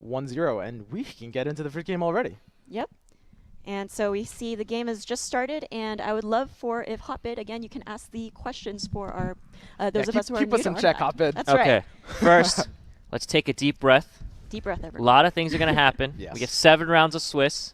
1-0, and we can get into the first game already. Yep. And so we see the game has just started, and I would love for if Hotbit, again, you can ask the questions for our those of us who are new keep us in check, Hotbit. That's okay. right. First, let's take a deep breath. Deep breath, A everyone. lot of things are going to happen. Yes. We get 7 rounds of Swiss,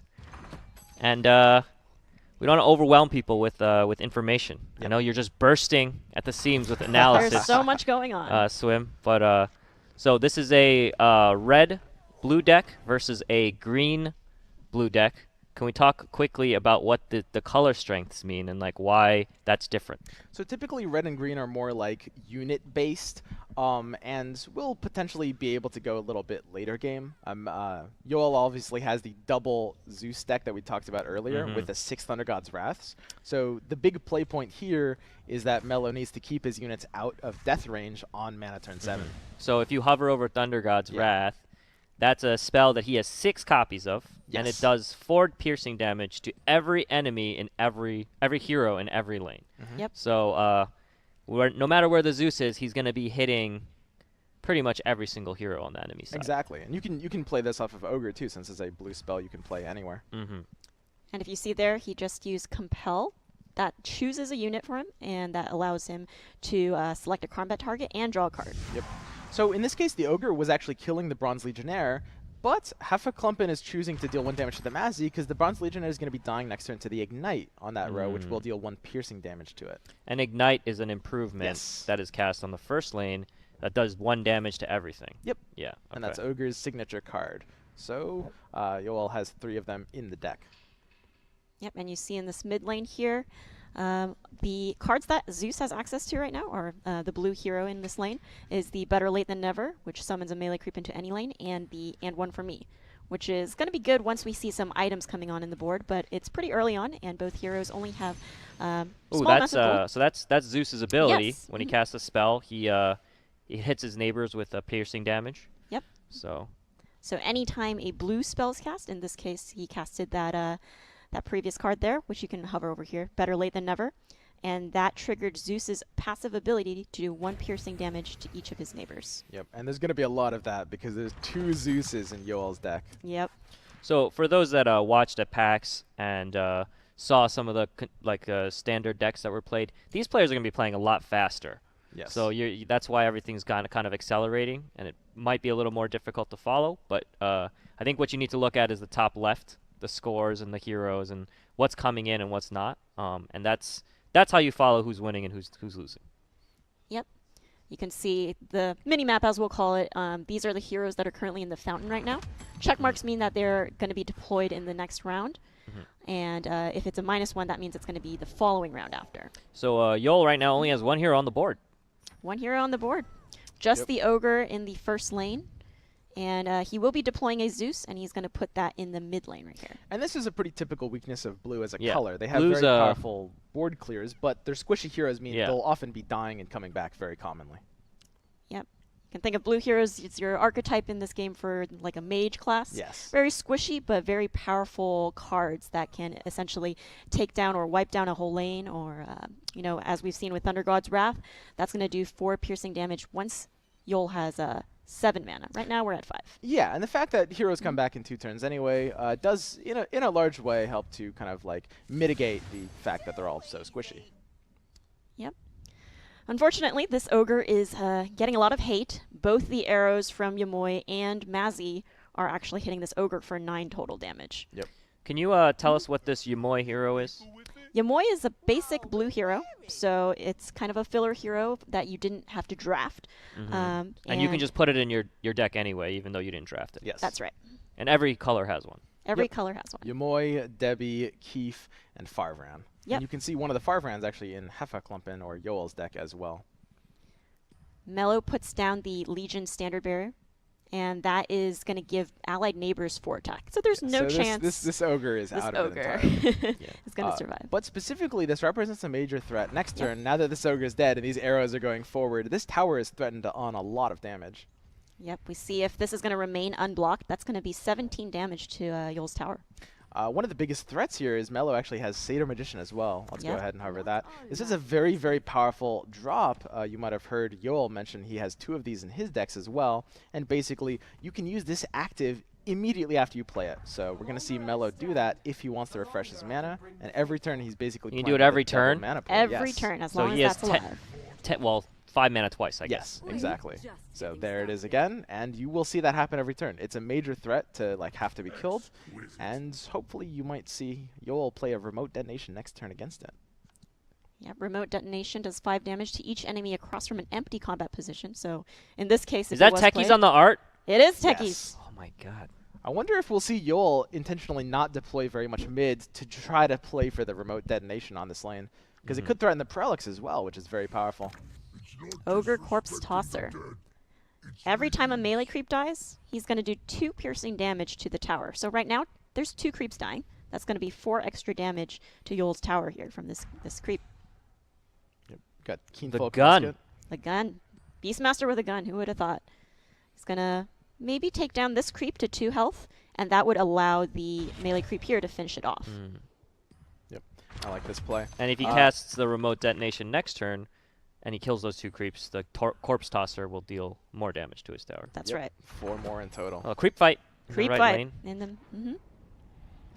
and we don't want to overwhelm people with information. Yep. I know you're just bursting at the seams with analysis. There's so much going on. Swim, but so this is a red-blue deck versus a green-blue deck. Can we talk quickly about what the color strengths mean and like why that's different? So typically red and green are more like unit-based, and we'll potentially be able to go a little bit later game. Yoel obviously has the double Zeus deck that we talked about earlier with the 6 Thunder God's Wraths. So the big play point here is that Melo needs to keep his units out of death range on mana turn 7. So if you hover over Thunder God's Wrath, that's a spell that he has 6 copies of, and it does 4 piercing damage to every enemy in every hero in every lane. Yep. So no matter where the Zeus is, he's going to be hitting pretty much every single hero on the enemy side. Exactly, and you can play this off of Ogre too, since it's a blue spell you can play anywhere. And if you see there, he just used Compel. That chooses a unit for him, and that allows him to select a combat target and draw a card. Yep. So in this case, the Ogre was actually killing the Bronze Legionnaire, but Heffaklumpen is choosing to deal 1 damage to the Mazzy because the Bronze Legionnaire is going to be dying next turn to the Ignite on that row, which will deal 1 piercing damage to it. And Ignite is an improvement that is cast on the first lane that does 1 damage to everything. Yep. Yeah. Okay. And that's Ogre's signature card. So Yoel has 3 of them in the deck. Yep, and you see in this mid lane here, the cards that Zeus has access to right now, or the blue hero in this lane, is the Better Late Than Never, which summons a melee creep into any lane, and the And One for Me, which is going to be good once we see some items coming on in the board, but it's pretty early on, and both heroes only have small amounts of gold. So that's Zeus's ability. Yes. When he casts a spell, he hits his neighbors with piercing damage. Yep. So anytime a blue spell is cast, in this case he casted that that previous card there, which you can hover over here, Better Late Than Never, and that triggered Zeus's passive ability to do 1 piercing damage to each of his neighbors. Yep, and there's going to be a lot of that because there's 2 Zeuses in Yoel's deck. Yep. So for those that watched at PAX and saw some of the standard decks that were played, these players are going to be playing a lot faster. Yes. So that's why everything's kind of accelerating, and it might be a little more difficult to follow. But I think what you need to look at is the top left, the scores and the heroes and what's coming in and what's not. And that's how you follow who's winning and who's losing. Yep. You can see the mini-map, as we'll call it. These are the heroes that are currently in the fountain right now. Check marks mean that they're going to be deployed in the next round. And if it's a -1, that means it's going to be the following round after. So Yoel right now only has 1 hero on the board. 1 hero on the board. Just the Ogre in the first lane. And he will be deploying a Zeus, and he's going to put that in the mid lane right here. And this is a pretty typical weakness of blue as a Yeah. color. They have Blue's, very powerful board clears, but their squishy heroes mean Yeah. they'll often be dying and coming back very commonly. Yep. You can think of blue heroes. It's your archetype in this game for like a mage class. Yes. Very squishy, but very powerful cards that can essentially take down or wipe down a whole lane, or, as we've seen with Thunder God's Wrath, that's going to do 4 piercing damage once Yoel has 7 mana. Right now we're at 5. Yeah, and the fact that heroes come back in 2 turns anyway does, in a large way, help to kind of like mitigate the fact that they're all so squishy. Yep. Unfortunately, this Ogre is getting a lot of hate. Both the arrows from Yamoy and Mazzy are actually hitting this Ogre for 9 total damage. Yep. Can you tell us what this Yamoy hero is? Yamoy is a basic blue hero, so it's kind of a filler hero that you didn't have to draft. And you can just put it in your deck anyway, even though you didn't draft it. Yes. That's right. And every color has one. Every color has one. Yamoy, Debbie, Keef, and Farvran. Yep. And you can see one of the Farvrans actually in Heffaklumpen or Yoel's deck as well. Melo puts down the Legion Standard Bearer, and that is going to give allied neighbors 4 attack. So there's no chance This Ogre is this out Ogre of it entirely. is going to survive. But specifically, this represents a major threat. Next turn, now that this Ogre is dead and these arrows are going forward, this tower is threatened on a lot of damage. Yep, we see if this is going to remain unblocked, that's going to be 17 damage to Yoel's tower. One of the biggest threats here is Melo actually has Satyr Magician as well. Let's go Yep. ahead and hover that. This is a very, very powerful drop. You might have heard Yoel mention he has 2 of these in his decks as well. And basically, you can use this active immediately after you play it. So we're going to see Melo do that if he wants to refresh his mana. And every turn, he's basically You can playing do it with a every double turn? mana pool. Every Yes. turn, as So long he as has that's alive. well, 5 mana twice, I guess. Yes, exactly. So there it is again, and you will see that happen every turn. It's a major threat to like have to be killed, and hopefully you might see Yoel play a remote detonation next turn against it. Yep, remote detonation does 5 damage to each enemy across from an empty combat position. So in this case, Is that Techies on the art? It is Techies. Yes. Oh my god. I wonder if we'll see Yoel intentionally not deploy very much mid to try to play for the remote detonation on this lane, because it could threaten the Prelix as well, which is very powerful. Ogre Corpse Tosser. Every time a melee creep dies, he's going to do 2 piercing damage to the tower. So right now, there's 2 creeps dying. That's going to be 4 extra damage to Yoel's tower here from this creep. Yep. Got Keen The Folk gun. Musket. The gun. Beastmaster with a gun. Who would have thought? He's going to maybe take down this creep to 2 health, and that would allow the melee creep here to finish it off. Yep. I like this play. And if he casts the remote detonation next turn, and he kills those 2 creeps, the Corpse Tosser will deal more damage to his tower. That's Yep. right. 4 more in total. Oh, creep fight. in the Creep right fight. lane. In the,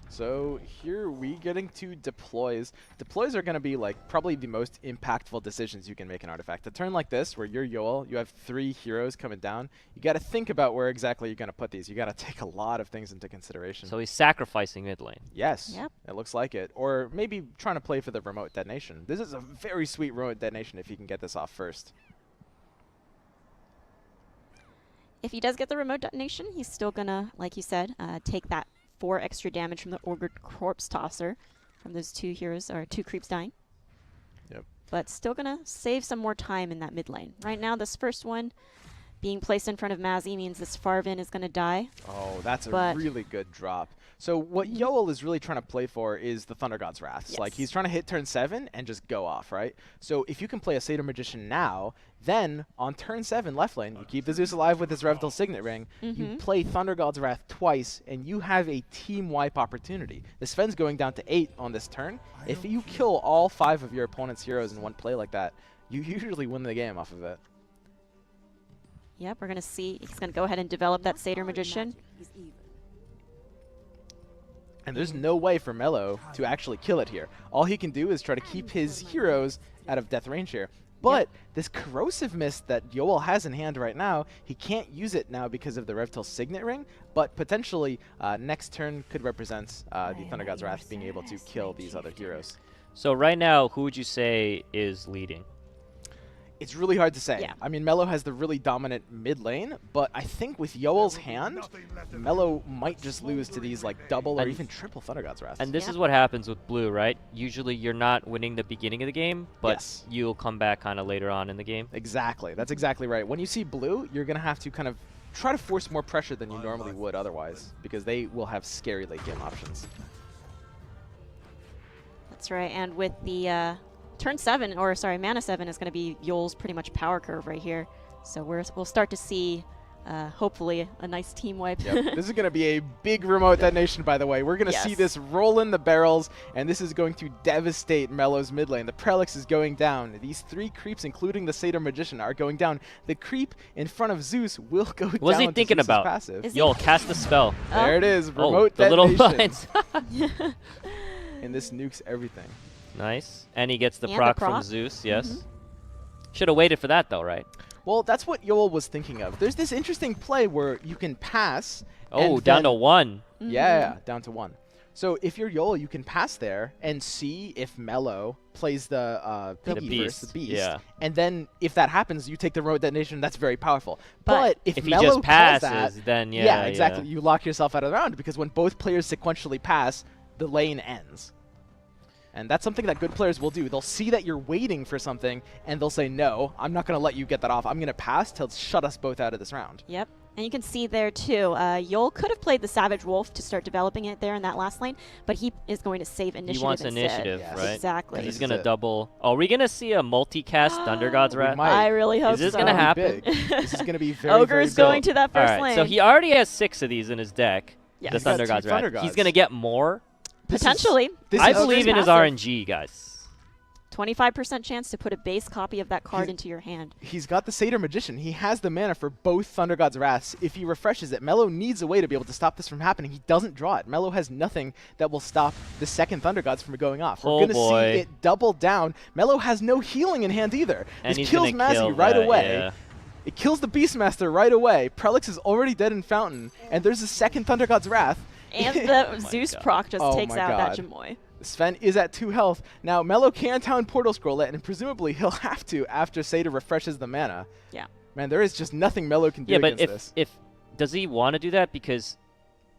So here we getting to deploys. Deploys are going to be like probably the most impactful decisions you can make in Artifact. A turn like this where you're Yoel, you have 3 heroes coming down. You got to think about where exactly you're going to put these. You got to take a lot of things into consideration. So he's sacrificing mid lane. Yes, Yep. it looks like it. Or maybe trying to play for the remote detonation. This is a very sweet remote detonation if you can get this off first. If he does get the remote detonation, he's still going to, like you said, take that 4 extra damage from the Ogre Corpse Tosser from those 2 heroes, or 2 creeps dying. Yep. But still going to save some more time in that mid lane. Right now, this first one being placed in front of Mazzy means this Farvin is going to die. Oh, that's a But- really good drop. So what Yoel is really trying to play for is the Thunder God's Wrath. Yes. Like, he's trying to hit turn 7 and just go off, right? So if you can play a Satyr Magician now, then on turn 7 left lane, you keep the Zeus alive with his Revdal Signet Ring, you play Thunder God's Wrath twice, and you have a team wipe opportunity. The Sven's going down to 8 on this turn. If you kill all 5 of your opponent's heroes in one play like that, you usually win the game off of it. Yep, we're going to see. He's going to go ahead and develop that Satyr Magician. And there's no way for Melo to actually kill it here. All he can do is try to keep his heroes out of death range here. But this Corrosive Mist that Yoel has in hand right now, he can't use it now because of the Revtil Signet Ring, but potentially next turn could represent the Thunder God's Wrath being able to kill these other heroes. So right now, who would you say is leading? It's really hard to say. Yeah. I mean, Melo has the really dominant mid lane, but I think with Yoel's hand, Melo might just lose to these like double or And- even triple Thunder God's Wrath. And this Yeah. is what happens with blue, right? Usually you're not winning the beginning of the game, but Yes. you'll come back kind of later on in the game. Exactly. That's exactly right. When you see blue, you're going to have to kind of try to force more pressure than you normally would otherwise, because they will have scary late game options. That's right. And with the turn 7, or sorry, mana 7 is going to be Yoel's pretty much power curve right here. So we'll start to see, hopefully, a nice team wipe. Yep. This is going to be a big remote detonation, by the way. We're going to see Yes. this roll in the barrels, and this is going to devastate Melo's mid lane. The Prelix is going down. These 3 creeps, including the Satyr Magician, are going down. The creep in front of Zeus will go down. What's he to thinking Zeus's about? Passive. Is Yo, cast the spell. There it is. Oh, Remote the little detonation. lines. And this nukes everything. Nice. And he gets the And the proc from proc. Zeus, yes. Should have waited for that, though, right? Well, that's what Yoel was thinking of. There's this interesting play where you can pass. Oh, and down then- to 1. Yeah, down to 1. So if you're Yoel, you can pass there and see if Melo plays the Piggy versus the beast, Beast. yeah. And then if that happens, you take the remote detonation. That's very powerful. But But if he Melo just kills passes, that, then yeah, exactly. You lock yourself out of the round because when both players sequentially pass, the lane ends. And that's something that good players will do. They'll see that you're waiting for something, and they'll say, no, I'm not going to let you get that off. I'm going to pass till shut us both out of this round. Yep. And you can see there, too, Yoel could have played the Savage Wolf to start developing it there in that last lane, but he is going to save initiative He wants instead. initiative, Yes. right? Exactly. 'Cause he's This going is to it. double. Oh, are we going to see a multicast Thunder God's We Wrath? might. I really hope Is this so. gonna That'll be happen? big. This is going to be very, Ogre very is going big. to that All first right, lane. so he already has 6 of these in his deck. Yeah. the He's got Thunder two God's Thunder Wrath. He's Gods. going to get more. Potentially. This I is believe in his massive. RNG, guys. 25% chance to put a base copy of that card into your hand. He's got the Satyr Magician. He has the mana for both Thunder God's Wraths. If he refreshes it, Melo needs a way to be able to stop this from happening. He doesn't draw it. Melo has nothing that will stop the second Thunder Gods from going off. We're Oh, going to boy. see it double down. Melo has no healing in hand either. And This he's kills gonna Mazzy kill right that, away. yeah. It kills the Beastmaster right away. Prelix is already dead in Fountain, and there's a second Thunder God's Wrath. And the my Zeus God. proc just Oh takes my out God. that Jamoy. Sven is at 2 health. Now, Melo can town Portal Scroll it, and presumably he'll have to after Satyr refreshes the mana. Yeah. Man, there is just nothing Melo can do Yeah, but against this. if does he want to do that? Because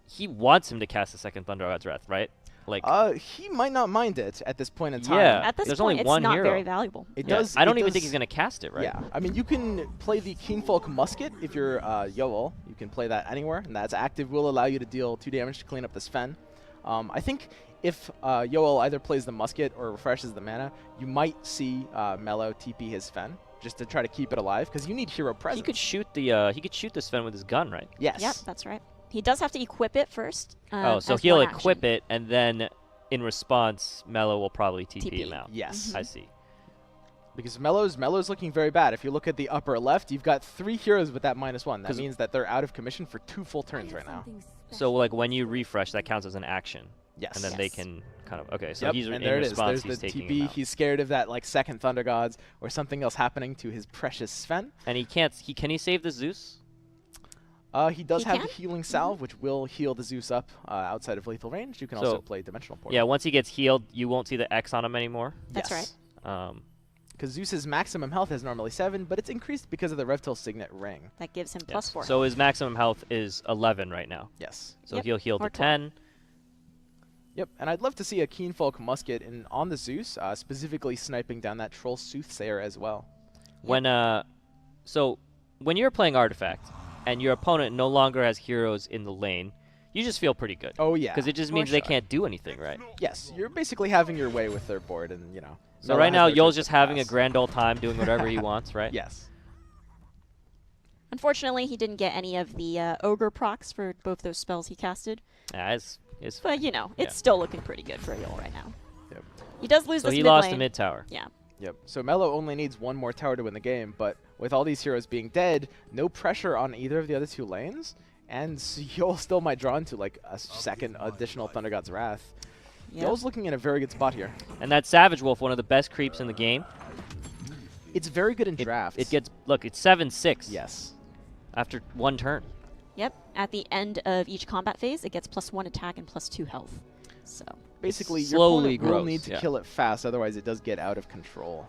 he wants him to cast the second Thunder God's Wrath, right? Like, He might not mind it at this point in time. Yeah. At this There's point, only it's one not hero. very valuable. It yeah, does. I don't it even does- think he's going to cast it, right? Yeah, I mean, you can play the Keenfolk Musket if you're Yoel. You can play that anywhere, and that's active. Will allow you to deal 2 damage to clean up the Sven. I think if Yoel either plays the Musket or refreshes the mana, you might see Melo TP his Sven just to try to keep it alive, because you need hero presence. He could shoot the Sven with his gun, right? Yes. Yep, that's right. He does have to equip it first. Oh, so as he'll one equip action. it, and then in response, Melo will probably TP him out. Yes. I see. Because Melo's looking very bad. If you look at the upper left, you've got 3 heroes with that -1. That 'Cause- means that they're out of commission for 2 full turns right now. So, like, when you refresh, that counts as an action. Yes. And then they Yes. can kind of, okay, so Yep, he's and in there it is. response, There's he's the taking TP. him out. He's scared of that second Thunder Gods or something else happening to his precious Sven. And can he save the Zeus? He does He have can? the Healing Salve, which will heal the Zeus up outside of lethal range. You can also So- play Dimensional Portal. Yeah, once he gets healed, you won't see the X on him anymore. That's right. Because Zeus's maximum health is normally 7, but it's increased because of the Revtil Signet Ring. That gives him Yes. +4. So his maximum health is 11 right now. Yes. So Yep, he'll heal or to 12. 10. Yep, and I'd love to see a Keenfolk Musket on the Zeus, specifically sniping down that Troll Soothsayer as well. So when you're playing Artifact and your opponent no longer has heroes in the lane, you just feel pretty good. Oh, yeah. Because it just for means they sure. can't do anything, right? Yes, you're basically having your way with their board, and, So Melo right has now, no Yoel's choice just but to having a pass. grand old time doing whatever he wants, right? Yes. Unfortunately, he didn't get any of the Ogre procs for both those spells he casted. Yeah, it's But, Yeah. it's still looking pretty good for Yol right now. Yep. He does lose so this he mid lost lane. the mid tower. Yeah. Yep. So Melo only needs 1 more tower to win the game, but with all these heroes being dead, no pressure on either of the other 2 lanes, and Yoel still might draw into like a second additional Thunder God's Wrath. Yep. Yoel's looking in a very good spot here. And that Savage Wolf, one of the best creeps in the game. It's very good in It, drafts. it gets it's 7/6 yes. after 1 turn. Yep. At the end of each combat phase, it gets +1 attack and +2 health. So Basically, your slowly opponent will grows, need to yeah. kill it fast, otherwise it does get out of control.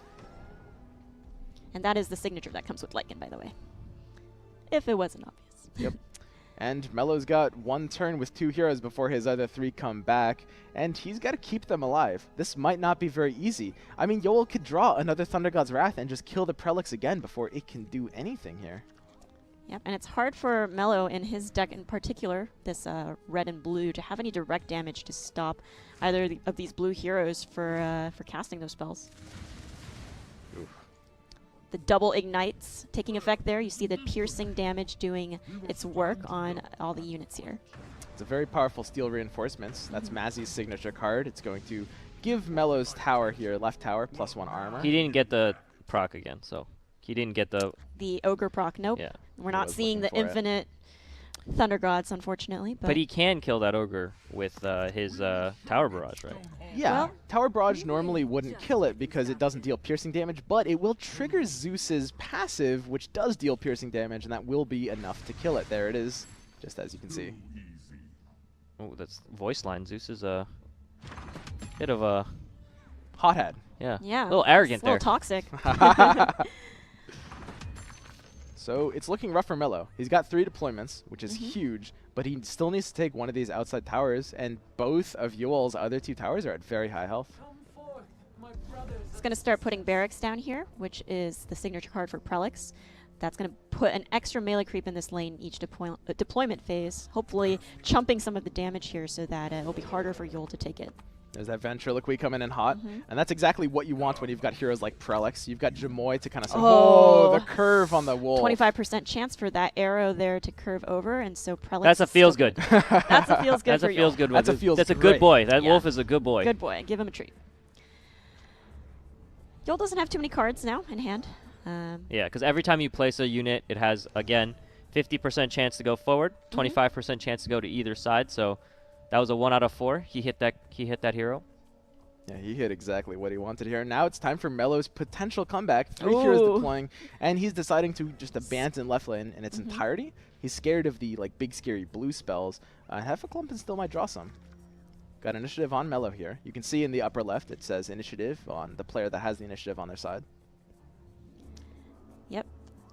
And that is the signature that comes with Lycan, by the way. If it wasn't obvious. Yep. And Melo's got 1 turn with 2 heroes before his other 3 come back, and he's got to keep them alive. This might not be very easy. I mean, Yoel could draw another Thunder God's Wrath and just kill the Prelix again before it can do anything here. Yep, and it's hard for Melo in his deck in particular, this red and blue, to have any direct damage to stop either of these blue heroes for casting those spells. Oof. The double ignites taking effect there. You see the piercing damage doing its work on all the units here. It's a very powerful Steel Reinforcements. That's Mazzy's signature card. It's going to give Melo's tower here, left tower, +1 armor. He didn't get the proc again, so he didn't get the The Ogre proc, nope. yeah. We're He not was seeing the looking for it. infinite Thunder Gods, unfortunately. But he can kill that ogre with his tower barrage, right? Yeah, Well- Tower Barrage normally wouldn't kill it because it doesn't deal piercing damage, but it will trigger Zeus's passive, which does deal piercing damage, and that will be enough to kill it. There it is, just as you can see. Oh, that's voice line. Zeus is a bit of a Hothead. yeah, Yeah. a little arrogant It's a little there. toxic. So it's looking rough for Melo. He's got 3 deployments, which is huge, but he still needs to take one of these outside towers, and both of Yoel's other 2 towers are at very high health. It's going to start putting barracks down here, which is the signature card for Prelix. That's going to put an extra melee creep in this lane each deployment phase, hopefully chumping some of the damage here so that it'll be harder for Yoel to take it. There's that ventriloquy coming in hot. And that's exactly what you want when you've got heroes like Prelix. You've got Jamoy to kind of say, oh, the curve on the wolf. 25% chance for that arrow there to curve over, and so Prelix. That's a feels good. That's a feels good. That's a feels good. That's a feels That's a great. good boy. That Yeah. wolf is a good boy. Good boy. Give him a treat. Yol doesn't have too many cards now in hand. Yeah, because every time you place a unit, it has, again, 50% chance to go forward, 25% chance to go to either side. So that was a 1 out of 4. He hit that hero. Yeah, he hit exactly what he wanted here. Now it's time for Melo's potential comeback. 3 heroes deploying, and he's deciding to just abandon left lane in its entirety. He's scared of the big scary blue spells. Heffaklumpen still might draw some. Got initiative on Melo here. You can see in the upper left it says initiative on the player that has the initiative on their side. Yep.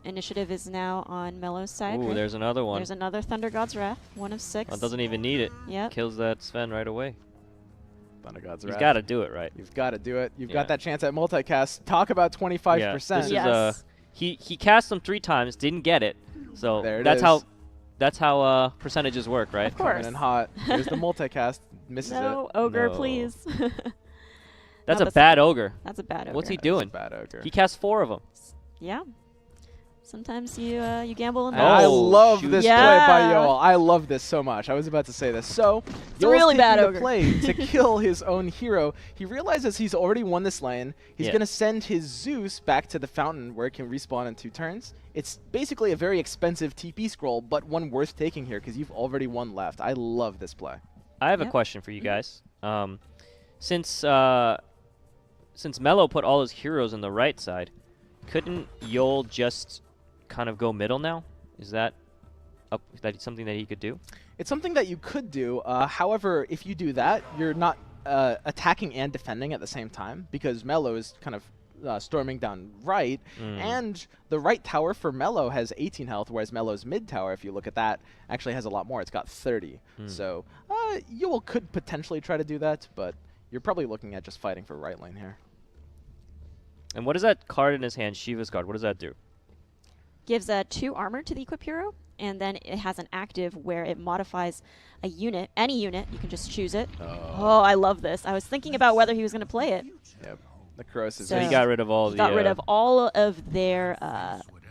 Initiative is now on Melo's side. Ooh, right? there's another one. There's another Thunder God's Wrath. 1 of 6. Well, doesn't even need it. Yep. Kills that Sven right away. Thunder God's He's Wrath. got to do it, right? You've got to do it. You've Yeah. got that chance at multicast. Talk about 25%. Yeah, this is, Yes. he cast them 3 times, didn't get it. So There it that's is. how percentages work, right? Of course. Coming in hot. There's the multicast. Misses No, it. Ogre, No. please. That's Not a this bad ogre. That's a bad ogre. What's he That's doing? a bad ogre. He cast 4 of them. Yeah. Sometimes you you gamble and Oh, I lose. love shoot. this play by Yeah. Yoel. I love this so much. I was about to say this. So, It's a really Yoel's bad taking ogre. the play to kill his own hero. He realizes he's already won this lane. He's Yeah. going to send his Zeus back to the fountain where it can respawn in 2 turns. It's basically a very expensive TP scroll, but one worth taking here because you've already won left. I love this play. I have a Yep. question for you guys. Since Melo put all his heroes on the right side, couldn't Yol just kind of go middle now? Is that something that he could do? It's something that you could do. However, if you do that, you're not attacking and defending at the same time because Melo is kind of storming down right, and the right tower for Melo has 18 health, whereas Melo's mid tower, if you look at that, actually has a lot more. It's got 30. So you could potentially try to do that, but you're probably looking at just fighting for right lane here. And what is that card in his hand, Shiva's card? What does that do? Gives 2 armor to the equip hero, and then it has an active where it modifies a unit, any unit. You can just choose it. Oh, I love this. I was thinking about whether he was going to play it. Yep. The Cross is So So he got rid of all the. Got rid of all of their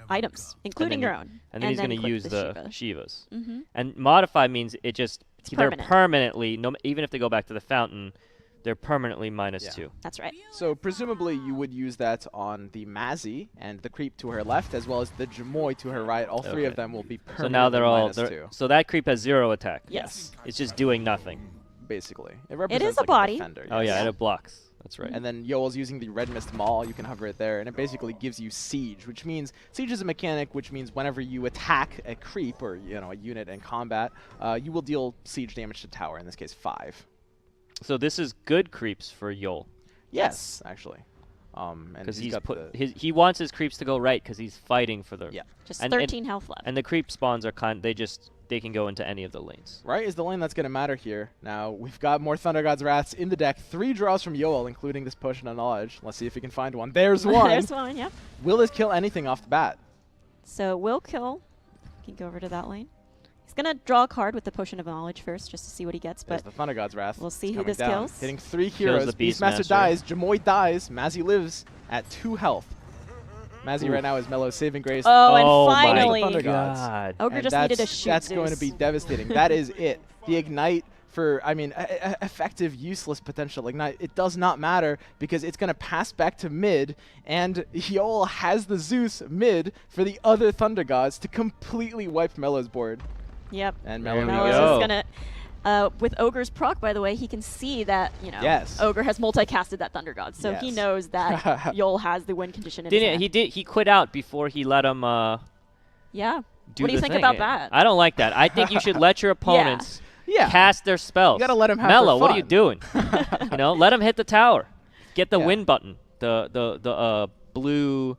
items, including then your own. And then he's going to equip use the Shiva. Shivas. Mm-hmm. And modify means it just they're permanent. permanently, no, even if they go back to the fountain, they're permanently -2. That's right. So presumably you would use that on the Mazzy and the creep to her left, as well as the Jamoy to her right. All 3 of Okay. them will be permanently So now they're all. -2. So that creep has 0 attack. Yes. It's just doing nothing. Basically. It represents is a like body. defender. Oh yeah, yes. and it blocks. That's right. And then Yoel's using the Red Mist Maul. You can hover it there, and it basically gives you Siege, which means Siege is a mechanic, which means whenever you attack a creep or a unit in combat, you will deal Siege damage to tower. In this case, 5. So this is good creeps for Yol. Yes, actually. And Because he's got the he wants his creeps to go right because he's fighting for the. Yeah. Just And- 13 health left. And the creep spawns are they can go into any of the lanes. right is the lane that's going to matter here. Now, we've got more Thunder God's Wraths in the deck. 3 draws from Yoel, including this Potion of Knowledge. Let's see if we can find one. There's one. There's one, yep. Will this kill anything off the bat? So will kill. Can go over to that lane. He's going to draw a card with the Potion of Knowledge first, just to see what he gets. There's But the Thunder God's Wrath. we'll see It's who coming this down. kills. Hitting 3 Kills heroes. the Beastmaster Beastmaster. dies. Jamoy dies. Mazzy lives at 2 health. Mazzy Oof. right now is Melo's saving grace. Oh, and my finally. Thunder Gods. God. Ogre And just needed a shoot That's going to Zeus. be devastating. That is it. The Ignite for, effective, useless potential Ignite. It does not matter because it's going to pass back to mid, and Yoel has the Zeus mid for the other Thunder Gods to completely wipe Melo's board. Yep. And There Melo we Melos go. is going to... with Ogre's proc, by the way, he can see that, Yes. Ogre has multicasted that Thunder God. So he Yes. knows that Yol has the win condition in his Didn't hand. he? He quit out before he let him Yeah. do What do you the think thing. about that? I don't like that. I think you should let your opponents Yeah. cast their spells. You gotta let 'em have Melo, their what are you fun. doing? Let him hit the tower. Get the Yeah. win button. The blue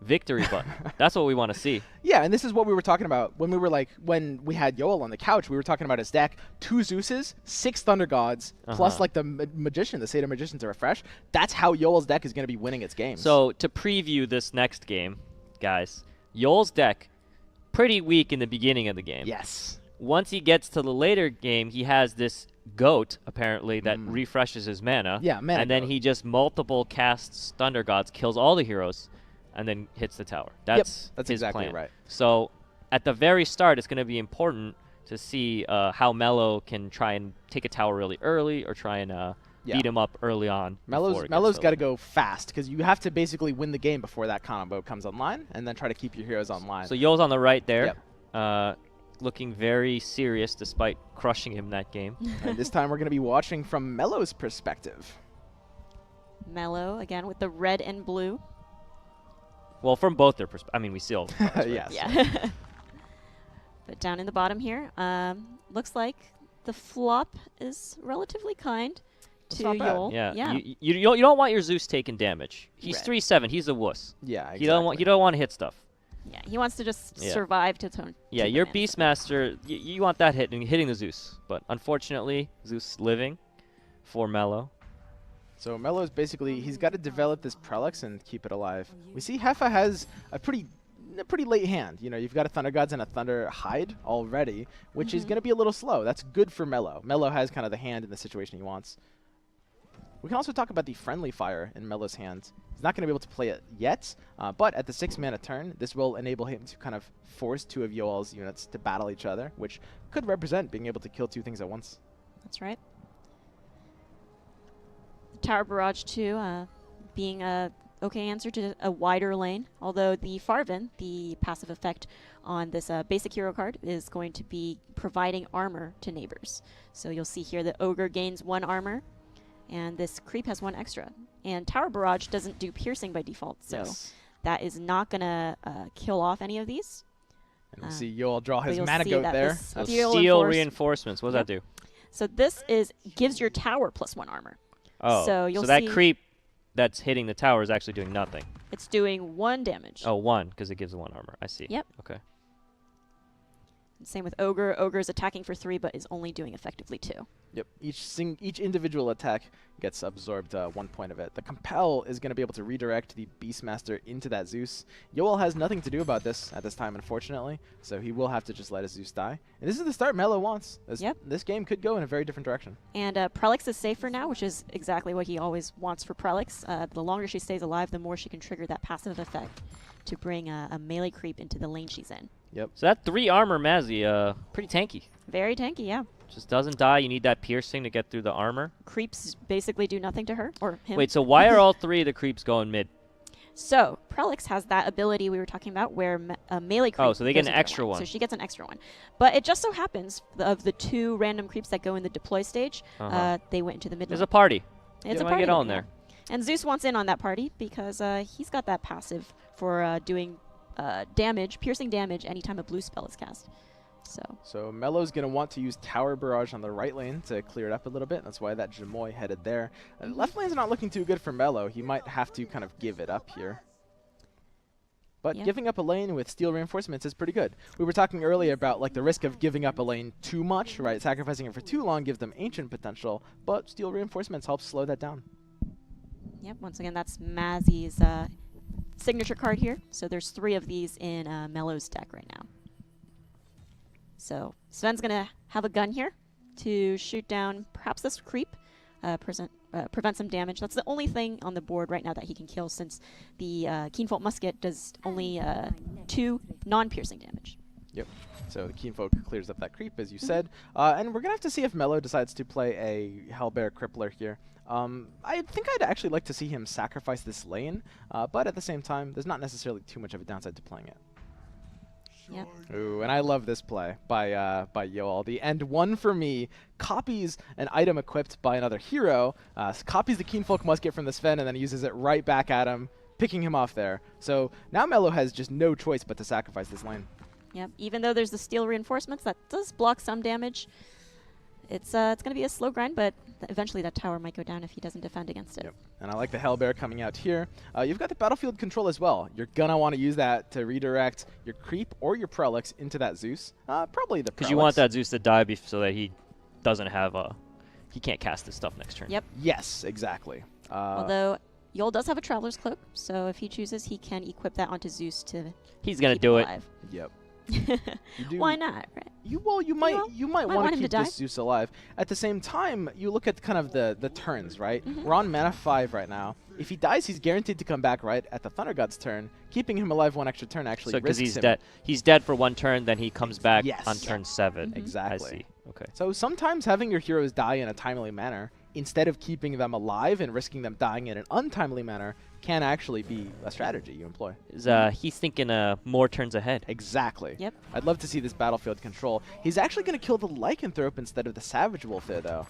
victory button. That's what we want to see. Yeah, and this is what we were talking about when we had Yoel on the couch. We were talking about his deck: 2 Zeuses, 6 Thunder Gods, plus like the Magician, the Satyr Magician to refresh. That's how Yoel's deck is going to be winning its games. So to preview this next game, guys, Yol's deck pretty weak in the beginning of the game. yes, Once he gets to the later game, he has this goat, apparently, that refreshes his mana. Yeah, mana And then goat. he just multiple casts Thunder Gods, kills all the heroes, and then hits the tower. That's that's his exactly plan. right. So at the very start, it's going to be important to see how Melo can try and take a tower really early or try and beat him up early on. Melo's got to go fast because you have to basically win the game before that combo comes online, and then try to keep your heroes online. So Yo's on the right there. Yep. Looking very serious despite crushing him that game. And this time we're going to be watching from Melo's perspective. Melo, again, with the red and blue. Well, from both their perspectives. I mean, we see all the cards, right? Yes. Yeah. But down in the bottom here, looks like the flop is relatively kind to not bad. Yol. Yeah. You don't want your Zeus taking damage. He's Right. 3/7. He's a wuss. Yeah, exactly. You don't want to hit stuff. Yeah, he wants to just Yeah. survive to tone. Yeah, your Beastmaster, you want that hitting the Zeus. But unfortunately, Zeus living for Melo. So Melo's basically, he's got to develop this Prelix and keep it alive. We see Heffa has a pretty late hand. You know, you've got a Thunder Gods and a Thunder Hide already, which is going to be a little slow. That's good for Melo. Melo has kind of the hand in the situation he wants. We can also talk about the Friendly Fire in Melo's hand. He's not going to be able to play it yet, but at the 6-mana turn, this will enable him to kind of force two of Yoel's units to battle each other, which could represent being able to kill two things at once. That's right. The Tower Barrage, too, being a okay answer to a wider lane, although the Farvin, the passive effect on this basic hero card, is going to be providing armor to neighbors. So you'll see here that Ogre gains 1 armor, and this creep has 1 extra. And Tower Barrage doesn't do piercing by default, so that is not going to kill off any of these. And we see Yoel draw his you'll mana see goat that there. this Steel reinforcements. What does that do? So this gives your tower +1 armor. Oh, so you'll that see creep that's hitting the tower is actually doing nothing. it's doing 1 damage. Oh, 1, because it gives 1 armor. I see. Yep. Okay. Same with Ogre. Ogre is attacking for 3, but is only doing effectively 2. Yep. Each individual attack gets absorbed 1 point of it. The Compel is going to be able to redirect the Beastmaster into that Zeus. Yoel has nothing to do about this at this time, unfortunately, so he will have to just let his Zeus die. And this is the start Melo wants. This game could go in a very different direction. And Prelix is safe for now, which is exactly what he always wants for Prelix. The longer she stays alive, the more she can trigger that passive effect to bring a melee creep into the lane she's in. Yep. So that 3 armor Mazzy, pretty tanky. Very tanky, yeah. Just doesn't die. You need that piercing to get through the armor. Creeps basically do nothing to her, or him. Wait, so why are all 3 of the creeps going mid? So, Prelix has that ability we were talking about where a melee creep Oh, so they get goes an into extra her line. one. So she gets an extra one. But it just so happens, of the 2 random creeps that go in the deploy stage, they went into the mid There's lane. a party. It's You a wanna party get on yeah. there. And Zeus wants in on that party because he's got that passive for doing damage, piercing damage, anytime a blue spell is cast. So Melo's going to want to use Tower Barrage on the right lane to clear it up a little bit. That's why that Jamoy headed there. Left lane's not looking too good for Melo. He might have to kind of give it up here. But giving up a lane with steel reinforcements is pretty good. We were talking earlier about like the risk of giving up a lane too much, right? Sacrificing it for too long gives them ancient potential, but steel reinforcements help slow that down. Yep, once again, that's Mazzy's signature card here. So there's 3 of these in Melo's deck right now. So Sven's going to have a gun here to shoot down perhaps this creep, prevent some damage. That's the only thing on the board right now that he can kill, since the Keenfold Musket does only 2 non-piercing damage. Yep. So the Keenfolk clears up that creep, as you said. And we're going to have to see if Melo decides to play a Hellbear Crippler here. I think I'd actually like to see him sacrifice this lane, but at the same time, there's not necessarily too much of a downside to playing it. Yep. Ooh, and I love this play by Yoel. The end 1 for me copies an item equipped by another hero, copies the Keenfolk Musket from the Sven, and then uses it right back at him, picking him off there. So now Melo has just no choice but to sacrifice this lane. Yep. Even though there's the steel reinforcements, that does block some damage. It's going to be a slow grind, but eventually that tower might go down if he doesn't defend against it. Yep. And I like the Hellbear coming out here. You've got the battlefield control as well. You're going to want to use that to redirect your creep or your Prelix into that Zeus. Probably the Prelix. Because you want that Zeus to die so that he doesn't have he can't cast this stuff next turn. Yep. Yes, exactly. Although Yoel does have a Traveler's Cloak, so if he chooses, he can equip that onto Zeus to He's going to keep do him it. alive. Yep. You do. Why not, right? You might might want want to him to keep die. this Zeus alive. At the same time, you look at kind of the turns, right? Mhm. We're on mana 5 right now. If he dies, he's guaranteed to come back right at the Thunder God's turn. Keeping him alive one extra turn actually So because risks he's him. dead, he's dead for one turn, then he comes back Yes. on turn 7. Mhm. Exactly. I see. Okay. So sometimes having your heroes die in a timely manner, instead of keeping them alive and risking them dying in an untimely manner, can actually be a strategy you employ. He's thinking more turns ahead. Exactly. Yep. I'd love to see this battlefield control. He's actually going to kill the Lycanthrope instead of the Savage Wolf there, though.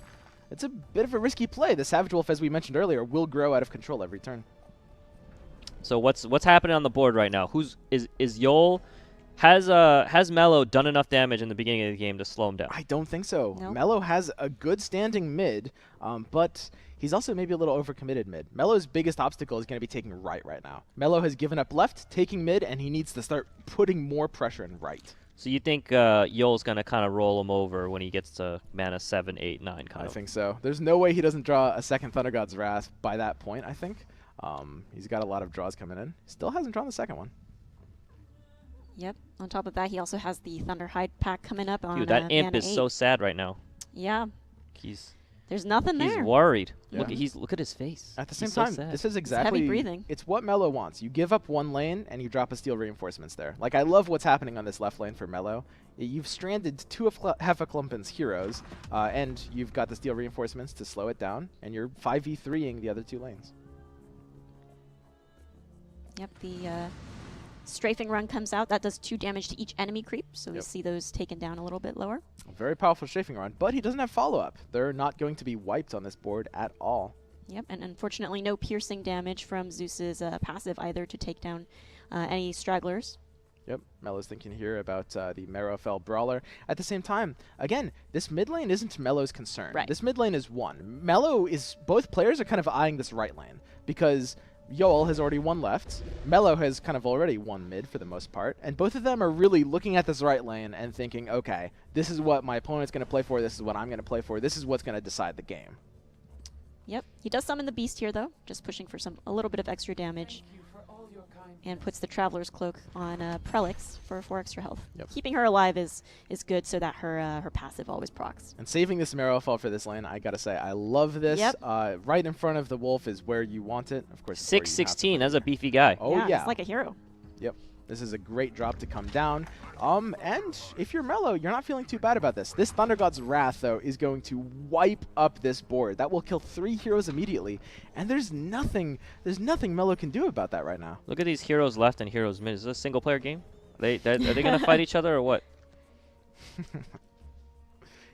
It's a bit of a risky play. The Savage Wolf, as we mentioned earlier, will grow out of control every turn. So what's happening on the board right now? Is Yol has Melo done enough damage in the beginning of the game to slow him down? I don't think so. Nope. Melo has a good standing mid, but he's also maybe a little overcommitted mid. Melo's biggest obstacle is going to be taking right now. Melo has given up left, taking mid, and he needs to start putting more pressure in right. So you think Yol's gonna kind of roll him over when he gets to mana 7, 8, 9 kind I of? think so. There's no way he doesn't draw a second Thunder God's Wrath by that point, I think. He's got a lot of draws coming in. Still hasn't drawn the second one. Yep. On top of that, he also has the Thunderhide pack coming up on Dude, that imp mana is 8. so sad right now. Yeah. He's There's nothing he's there. worried. Yeah. Look at his face. At the same He's so time, sad. this is exactly breathing. It's what Melo wants. You give up one lane and you drop a steel reinforcements there. Like, I love what's happening on this left lane for Melo. You've stranded two of Heffaklumpen's heroes, and you've got the steel reinforcements to slow it down, and you're 5v3ing the other two lanes. Yep. The strafing run comes out. That does 2 damage to each enemy creep, so we Yep. see those taken down a little bit lower. A very powerful strafing run, but he doesn't have follow-up. They're not going to be wiped on this board at all. Yep. And unfortunately, no piercing damage from Zeus's passive either to take down any stragglers. Yep, Melo's thinking here about the Marrowfell Brawler. At the same time, again, this mid lane isn't Melo's concern. Right. This mid lane is one. Both players are kind of eyeing this right lane because Yoel has already won left. Melo has kind of already won mid for the most part. And both of them are really looking at this right lane and thinking, okay, this is what my opponent's going to play for. This is what I'm going to play for. This is what's going to decide the game. Yep. He does summon the beast here, though, just pushing for a little bit of extra damage. And puts the Traveler's Cloak on Prelix for 4 extra health. Yep. Keeping her alive is good so that her passive always procs. And saving this Marrowfell for this lane, I got to say, I love this. Yep. Right in front of the wolf is where you want it. Of course, it's where you have to 616. put That's it. a beefy guy. Oh, yeah. It's like a hero. Yep. This is a great drop to come down. And if you're Melo, you're not feeling too bad about this. This Thunder God's Wrath, though, is going to wipe up this board. That will kill 3 heroes immediately. And there's nothing Melo can do about that right now. Look at these heroes left and heroes mid. Is this a single player game? Are they gonna fight each other or what?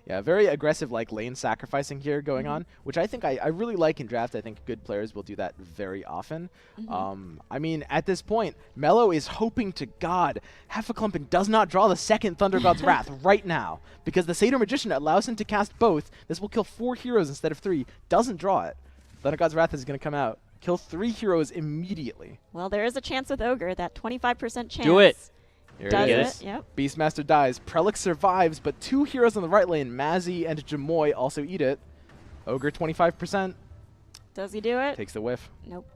Yeah, very aggressive like lane sacrificing here going on, which I think I really like in draft. I think good players will do that very often. I mean, at this point, Melo is hoping to God Heffaklumpen does not draw the second Thunder God's Wrath right now, because the Satyr Magician allows him to cast both. This will kill 4 heroes instead of 3. Doesn't draw it. Thunder God's Wrath is going to come out, kill 3 heroes immediately. Well, there is a chance with Ogre, that 25% chance. Do it. Here Does it it? is. Yep. Beastmaster dies. Prelix survives, but 2 heroes on the right lane, Mazzy and Jamoy, also eat it. Ogre 25%. Does he do it? Takes the whiff. Nope.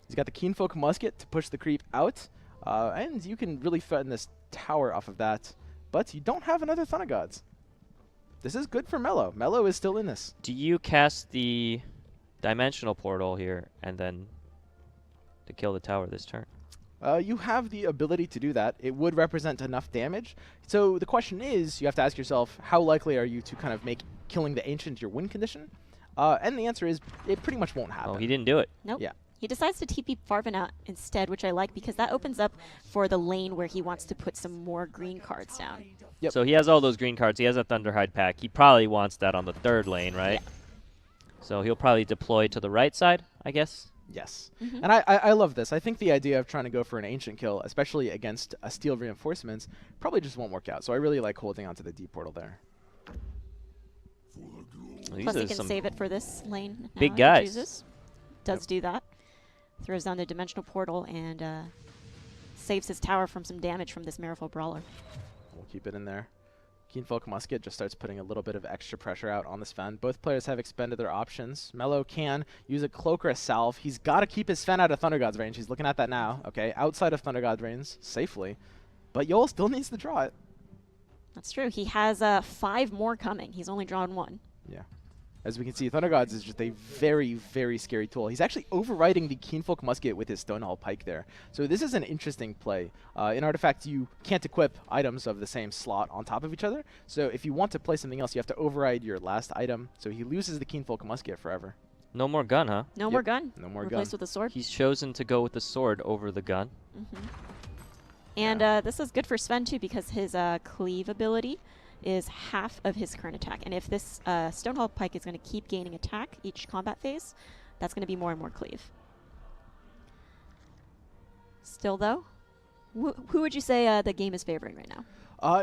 He's got the Keenfolk Musket to push the creep out. And you can really threaten this tower off of that. But you don't have another Thunder Gods. This is good for Melo. Melo is still in this. Do you cast the dimensional portal here and then to kill the tower this turn? You have the ability to do that. It would represent enough damage. So the question is, you have to ask yourself, how likely are you to kind of make killing the Ancient your win condition? And the answer is, it pretty much won't happen. Oh, he didn't do it. Nope. Yeah. He decides to TP Farvin out instead, which I like because that opens up for the lane where he wants to put some more green cards down. Yep. So he has all those green cards. He has a Thunderhide pack. He probably wants that on the 3rd lane, right? Yeah. So he'll probably deploy to the right side, I guess. Yes. Mhm. And I love this. I think the idea of trying to go for an Ancient kill, especially against a Steel Reinforcements, probably just won't work out. So I really like holding onto the D portal there. These Plus are he can some save it for this lane. Now big if he guys. chooses. Does do that. Throws down the Dimensional Portal and saves his tower from some damage from this Marrowfell Brawler. We'll keep it in there. Keenfolk Musket just starts putting a little bit of extra pressure out on the Sven. Both players have expended their options. Melo can use a Cloak or a Salve. He's got to keep his Sven out of Thunder God's range. He's looking at that now. Okay, outside of Thunder God's range, safely. But Yoel still needs to draw it. That's true. He has 5 more coming. He's only drawn 1. Yeah. As we can see, Thunder Gods is just a very, very scary tool. He's actually overriding the Keenfolk Musket with his Stonehall Pike there. So this is an interesting play. In Artifact, you can't equip items of the same slot on top of each other. So if you want to play something else, you have to override your last item. So he loses the Keenfolk Musket forever. No more gun, huh? No more gun. No more gun. Replaced with a sword. He's chosen to go with the sword over the gun. And this is good for Sven, too, because his cleave ability is half of his current attack. And if this Stonehall Pike is going to keep gaining attack each combat phase, that's going to be more and more cleave. Still, though, who would you say the game is favoring right now?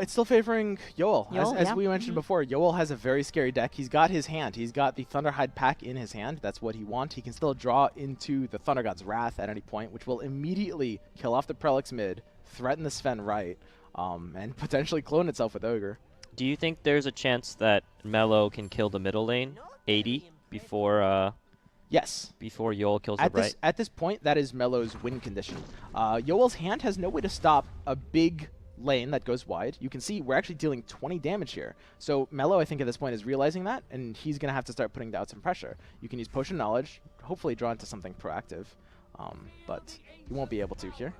It's still favoring Yoel. As yeah. we mentioned before, Yoel has a very scary deck. He's got his hand. He's got the Thunderhide pack in his hand. That's what he wants. He can still draw into the Thunder God's Wrath at any point, which will immediately kill off the Prelix mid, threaten the Sven right, and potentially clone itself with Ogre. Do you think there's a chance that Melo can kill the middle lane 80 before Yes. before Yoel kills the right? At this point, that is Melo's win condition. Yoel's hand has no way to stop a big lane that goes wide. You can see we're actually dealing 20 damage here. So Melo, I think at this point, is realizing that, and he's going to have to start putting down some pressure. You can use Potion Knowledge, hopefully draw into something proactive, but he won't be able to here.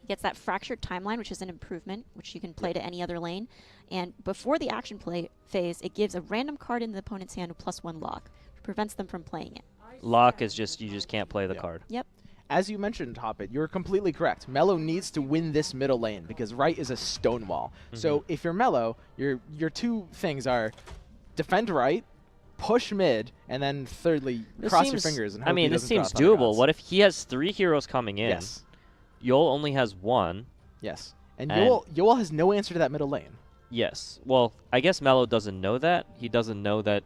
He gets that Fractured Timeline, which is an improvement, which you can play to any other lane. And before the action play phase, it gives a random card in the opponent's hand with +1 lock, which prevents them from playing it. Lock is just, you just can't play the card. Yep. As you mentioned, Hoppit, you're completely correct. Melo needs to win this middle lane because right is a stone wall. So if you're Melo, your 2 things are defend right, push mid, and then thirdly, cross your fingers and hope I mean, he this doesn't draw seems Thunder doable. Gods. What if he has 3 heroes coming in? Yes. Yoel only has 1. Yes. And And- Yoel has no answer to that middle lane. Yes. Well, I guess Melo doesn't know that. He doesn't know that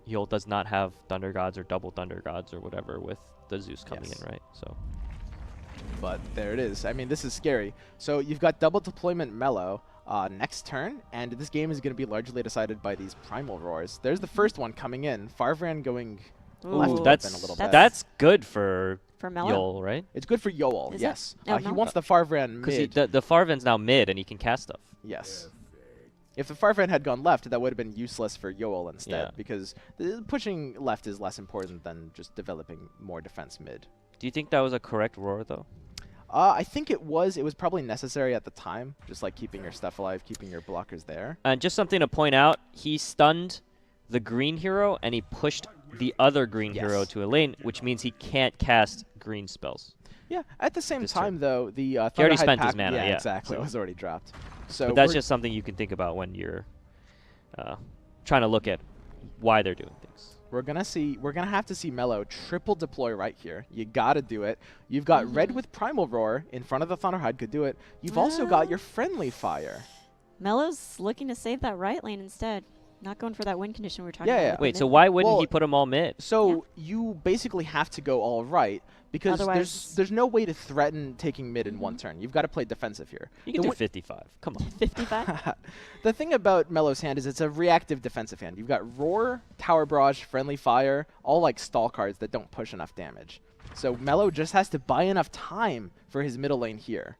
Yoel does not have Thunder Gods or double Thunder Gods or whatever with the Zeus coming Yes. in, right? So But there it is. I mean, this is scary. So you've got double deployment Melo next turn, and this game is going to be largely decided by these Primal Roars. There's the first one coming in. Farvran going left Ooh, open that's a little bit. that's good for Melo. Yoel, right? It's good for Yoel, Is it? yes. Oh, He no. wants the Farvran Because mid. the Farvan's now mid and he can cast stuff. Yes. If the Farvran had gone left, that would have been useless for Yoel instead, Yeah. because pushing left is less important than just developing more defense mid. Do you think that was a correct roar, though? I think it was. It was probably necessary at the time, just like keeping your stuff alive, keeping your blockers there. And just something to point out, he stunned the green hero and he pushed the other green Yes. hero to a lane, which means he can't cast green spells. Yeah. At the same This time, turn. though, the He already Thunderhide spent his pack- mana, yeah, exactly. so. It was already dropped. So But that's we're- just something you can think about when you're trying to look at why they're doing things. We're gonna have to see Melo triple deploy right here. You gotta do it. You've got red with Primal Roar in front of the Thunderhide, could do it. You've also got your Friendly Fire. Melo's looking to save that right lane instead. Not going for that win condition we were talking Yeah, about. yeah. with Wait, the so mid why lane. wouldn't Well, he put them all mid? So you basically have to go all right because Otherwise- there's no way to threaten taking mid in one turn. You've got to play defensive here. You can The do wi- 55. Come on. 55? The thing about Melo's hand is it's a reactive defensive hand. You've got Roar, Tower Barrage, Friendly Fire, all like stall cards that don't push enough damage. So Melo just has to buy enough time for his middle lane here.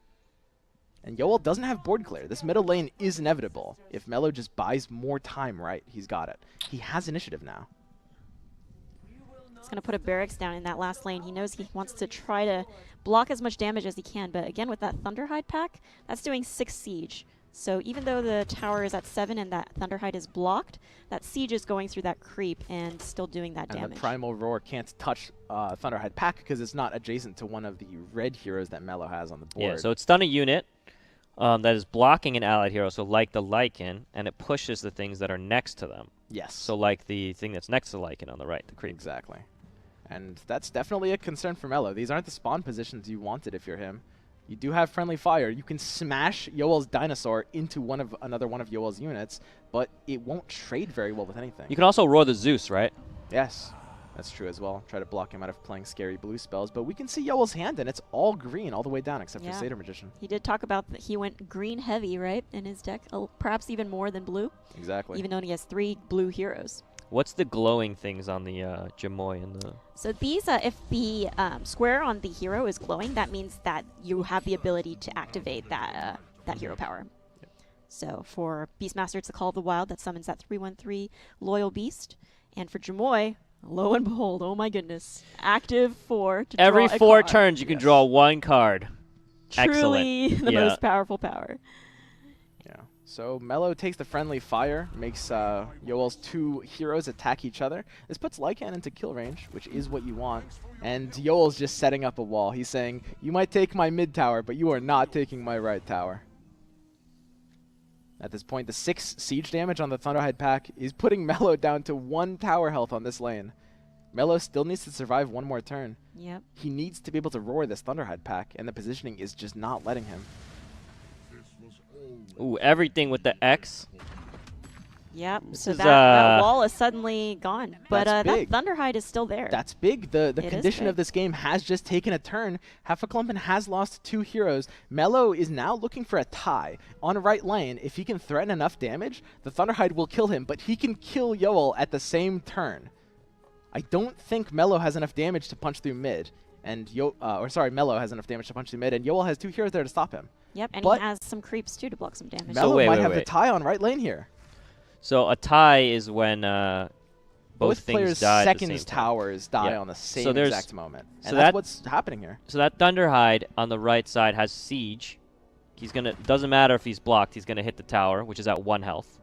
And Yoel doesn't have board clear. This middle lane is inevitable. If Melo just buys more time right, he's got it. He has initiative now. He's going to put a barracks down in that last lane. He knows he wants to try to block as much damage as he can, but again, with that Thunderhide pack, that's doing 6 siege. So even though the tower is at 7 and that Thunderhide is blocked, that siege is going through that creep and still doing that And damage. the Primal Roar can't touch Thunderhide pack because it's not adjacent to one of the red heroes that Melo has on the board. Yeah, so it's done a unit that is blocking an allied hero, so like the Lycan, and it pushes the things that are next to them. yes. So like the thing that's next to Lycan on the right, the creep. Exactly. And that's definitely a concern for Melo. These aren't the spawn positions you wanted if you're him. You do have Friendly Fire. You can smash Yoel's Dinosaur into another one of Yoel's units, but it won't trade very well with anything. You can also roar the Zeus, right? Yes, that's true as well. Try to block him out of playing scary blue spells, but we can see Yoel's hand, and it's all green all the way down except Yeah. for Satyr Magician. He did talk about that he went green heavy, right, in his deck, perhaps even more than blue, Exactly. even though he has 3 blue heroes. What's the glowing things on the Jamoy and the... So these, if the square on the hero is glowing, that means that you have the ability to activate that that hero power. So for Beastmaster, it's the Call of the Wild that summons that 3/1/3 Loyal Beast. And for Jamoy, lo and behold, oh my goodness, active 4 to Every draw a 4 card. turns, you can draw 1 card. Truly Excellent. the Yeah. most powerful power. Yeah. So Melo takes the friendly fire, makes Yoel's 2 heroes attack each other. This puts Lycan into kill range, which is what you want. And Yoel's just setting up a wall. He's saying, you might take my mid tower, but you are not taking my right tower. At this point, the 6 siege damage on the Thunderhide pack is putting Melo down to 1 tower health on this lane. Melo still needs to survive 1 more turn. Yep. He needs to be able to roar this Thunderhide pack, and the positioning is just not letting him. Ooh, everything with the X. Yep. This So is, that wall is suddenly gone. But That's that big. Thunderhide is still there. That's big. The It is condition of big. this game has just taken a turn. Heffaklumpen has lost 2 heroes. Melo is now looking for a tie on right lane. If he can threaten enough damage, the Thunderhide will kill him, but he can kill Yoel at the same turn. I don't think Melo has enough damage to punch through mid. And Melo has enough damage to punch through mid, and Yoel has 2 heroes there to stop him. Yep, and but he has some creeps too to block some damage. Melo wait, might wait, have the wait. tie on right lane here. So a tie is when both things players' die at the seconds same time. towers die Yeah. on the same So there's- exact moment. so And that's that- what's happening here. So that Thunderhide on the right side has Siege. He's gonna, doesn't matter if he's blocked, he's gonna hit the tower, which is at 1 health.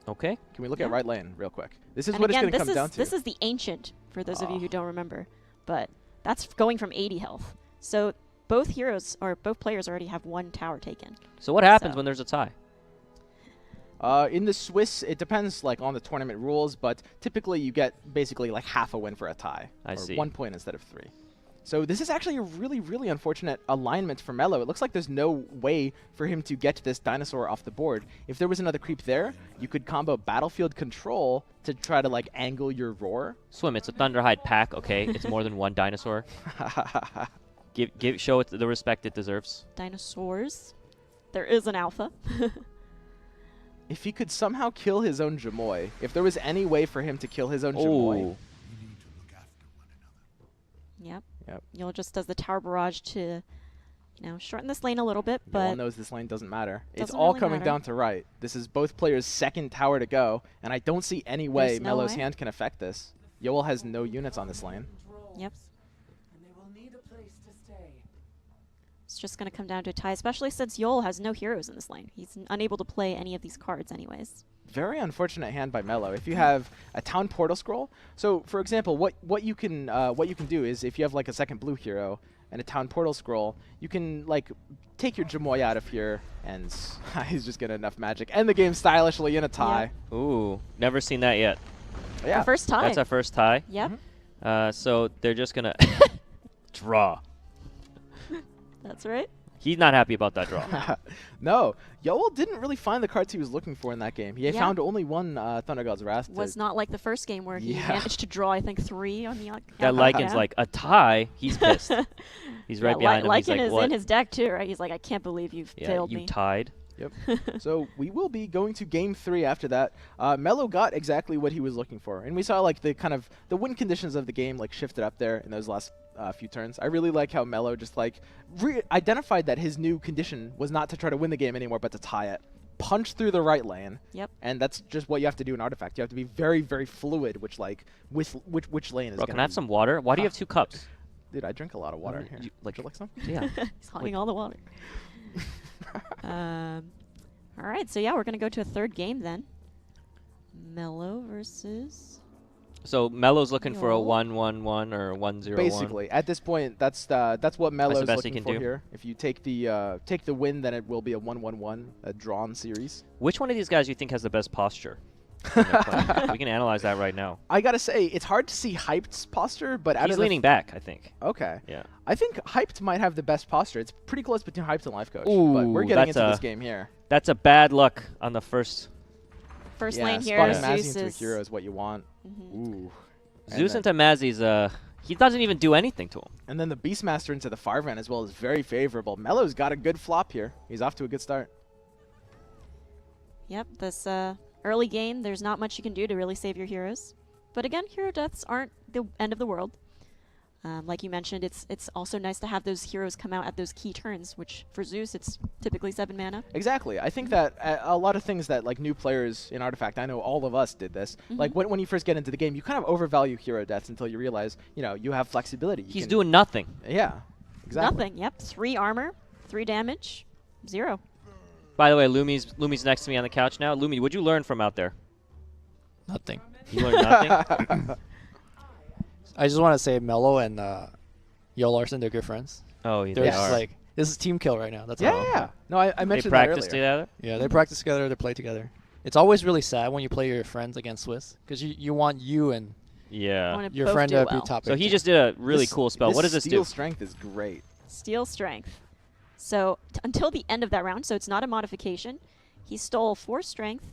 Okay. Can we look Yeah. at right lane real quick? This is And what again, it's going to come down to. this is the Ancient, for those of you who Oh. don't remember. But that's going from 80 health. So both heroes, or both players already have 1 tower taken. So what happens So- when there's a tie? In the Swiss, it depends like on the tournament rules, but typically you get basically like half a win for a tie. I or see. 1 point instead of 3. So this is actually a really, really unfortunate alignment for Melo. It looks like there's no way for him to get this dinosaur off the board. If there was another creep there, you could combo Battlefield Control to try to like angle your roar. Swim, it's a Thunderhide pack, okay? It's more than 1 dinosaur. Show it the respect it deserves. Dinosaurs. There is an alpha. If he could somehow kill his own Jamoy, if there was any way for him to kill his own Jamoy, Oh, Yep. Yep. You'll just does the tower barrage to, shorten this lane a little bit, no one but knows this lane doesn't matter. It's Doesn't all really coming matter. down to right. This is both players' second tower to go, and I don't see any way There's no Melo's way. hand can affect this. Yoel has no units on this lane. Yep. And they will need a place to stay. It's just going to come down to a tie, especially since Yol has no heroes in this lane. He's unable to play any of these cards anyways. Very unfortunate hand by Melo. If you have a town portal scroll, so for example, what you can do is if you have like a second blue hero and a town portal scroll, you can like take your Jamoy out of here, and he's just getting enough magic. End the game stylishly in a tie. ooh, never seen that yet. Yeah. Our first tie. That's our first tie. Yep. So they're just gonna draw. That's right. He's not happy about that draw. No, Yoel didn't really find the cards he was looking for in that game. He Yeah. found only 1 Thunder God's Wrath. Was not like the first game where he Yeah. managed to draw, I think, 3 on the That Lycan's like, a tie? He's pissed. He's right behind him. He's Lycan like, is what? in his deck too, right? He's like, I can't believe you've Yeah, failed you me. tied. Yep. So we will be going to game 3 after that. Melo got exactly what he was looking for, and we saw like the kind of the win conditions of the game like shifted up there in those last few turns. I really like how Melo just like identified that his new condition was not to try to win the game anymore, but to tie it. Punch through the right lane. Yep. And that's just what you have to do in Artifact. You have to be very, very fluid, which like with which lane is. Bro, gonna can I have be- some water? Why do you have 2 cups? Dude, I drink a lot of water Mm, here. you- Would you like some? Yeah. He's hogging all the water. All right, so yeah, we're gonna go to a third game then. Melo versus. So Melo's looking for a Yo. 1-1-1 or 1-0-1. Basically, at this point, that's what Melo's best he looking can for do. here. If you take the win, then it will be a 1-1-1, a drawn series. Which one of these guys do you think has the best posture? when they're playing? We can analyze that right now. I gotta say, it's hard to see Hyped's posture, but out He's of the leaning back, I think. okay, Yeah. I think Hyped might have the best posture. It's pretty close between Hyped and Life Coach, but Ooh, we're getting that's into this a- game here. That's a bad luck on the first. First Yeah, lane here, spawning Yeah. Mazzy Zeus into a is. hero is what you want. Mhm. Ooh. And Zeus then- into Mazzy's, he doesn't even do anything to him. And then the Beastmaster into the Farvan as well is very favorable. Melo's got a good flop here. He's off to a good start. Yep, this early game, there's not much you can do to really save your heroes. But again, hero deaths aren't the end of the world. Like you mentioned, it's also nice to have those heroes come out at those key turns, which for Zeus, it's typically 7 mana. Exactly. I think that a lot of things that like new players in Artifact, I know all of us did this. Like when you first get into the game, you kind of overvalue hero deaths until you realize, you know, you have flexibility. He's doing nothing. Yeah, exactly. Nothing. Yep. 3 armor, 3 damage, 0. By the way, Lumi's next to me on the couch now. Lumi, what'd you learn from out there? Nothing. You learned nothing? I just want to say Melo and Yo Larson, they're good friends. Oh, yeah, They're they just are. like, this is team kill right now. That's Yeah, all. yeah. No, I They mentioned that practice earlier. together? Yeah, they practice together, they play together. It's always really sad when you play your friends against Swiss, because you want you and Yeah. Wanna your both friend do to well. be top So he 18. just did a really This- cool spell. What does this Steel do? strength is great. Steel strength. So until the end of that round, so it's not a modification, he stole 4 strength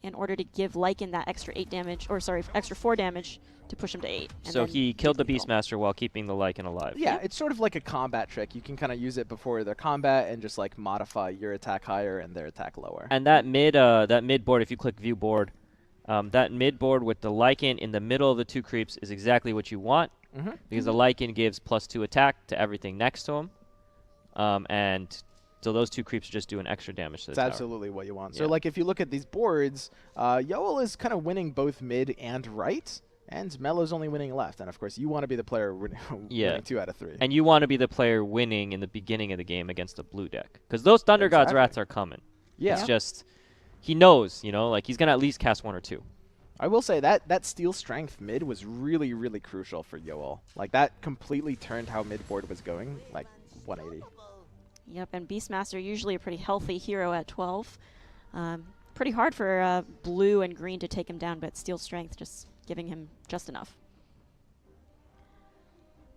in order to give Lycan that extra 8 damage, or sorry, extra 4 damage to push him to 8. And So then he killed the did lethal. Beastmaster while keeping the Lycan alive. Yeah, Yep. it's sort of like a combat trick. You can kind of use it before their combat and just like modify your attack higher and their attack lower. And that mid board, if you click view board, that mid board with the Lycan in the middle of the 2 creeps is exactly what you want, because the Lycan gives +2 attack to everything next to him, and so those 2 creeps are just doing extra damage to the It's tower. absolutely what you want. So Yeah. like if you look at these boards, Yoel is kind of winning both mid and right, and Melo's only winning left. And of course, you want to be the player winning, Yeah. winning 2 out of 3. And you want to be the player winning in the beginning of the game against the blue deck, because those Thunder Gods Exactly. Rats are coming. Yeah. It's just he knows, you know, like he's gonna at least cast 1 or 2. I will say that steel strength mid was really, really crucial for Yoel. Like that completely turned how mid board was going, like 180. Yep, and Beastmaster, usually a pretty healthy hero at 12. Pretty hard for blue and green to take him down, but steel strength just giving him just enough.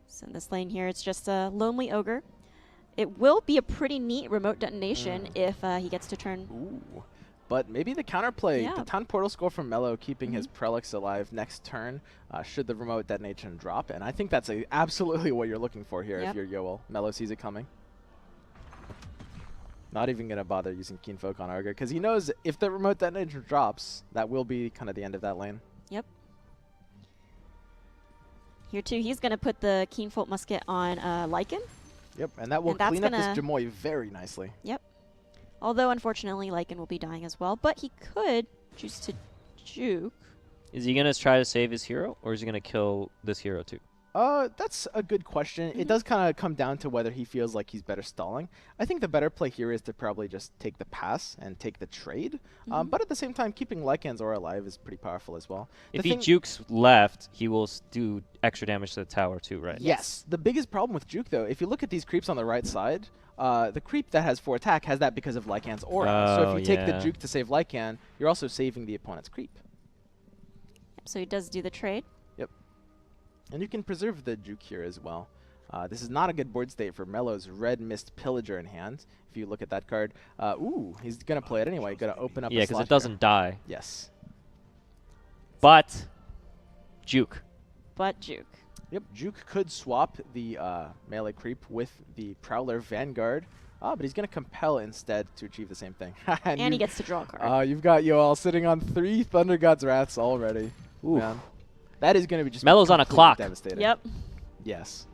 So in this lane here, it's just a lonely ogre. It will be a pretty neat remote detonation if he gets to turn. Ooh. But maybe the counterplay, Yeah. the town portal score from Melo, keeping his Prelix alive next turn, should the remote detonation drop. And I think that's absolutely what you're looking for here Yep. if you're Yoel. Melo sees it coming. Not even going to bother using Keen Folk on Arga, because he knows if the remote detonation drops, that will be kind of the end of that lane. Yep. Here too, he's going to put the Keen Folt Musket on Lycan. Yep, and that will And that's clean up this gonna- Jamoy very nicely. Yep. Although, unfortunately, Lycan will be dying as well. But he could choose to juke. Is he gonna try to save his hero, or is he gonna kill this hero too? That's a good question. It does kind of come down to whether he feels like he's better stalling. I think the better play here is to probably just take the pass and take the trade. But at the same time, keeping Lycan's aura alive is pretty powerful as well. If The he thing- jukes left, he will do extra damage to the tower too, right? Yes. The biggest problem with Juke, though, if you look at these creeps on the right side, the creep that has 4 attack has that because of Lycan's aura. So Oh, if you take the yeah. Juke to save Lycan, you're also saving the opponent's creep. So he does do the trade. And you can preserve the Juke here as well. This is not a good board state for Melo's Red Mist Pillager in hand. If you look at that card, ooh, he's going to play it anyway. Going to open up Yeah, a because slot it doesn't die. here. Yes. But juke. But juke. Yep, Juke could swap the melee creep with the Prowler Vanguard. But he's going to compel instead to achieve the same thing. And he you- gets to draw a card. You've got Yoel sitting on 3 Thunder God's Wraths already. Ooh. Man. That is going to be just Melo's on a completely clock. Devastating. Yep. Yes.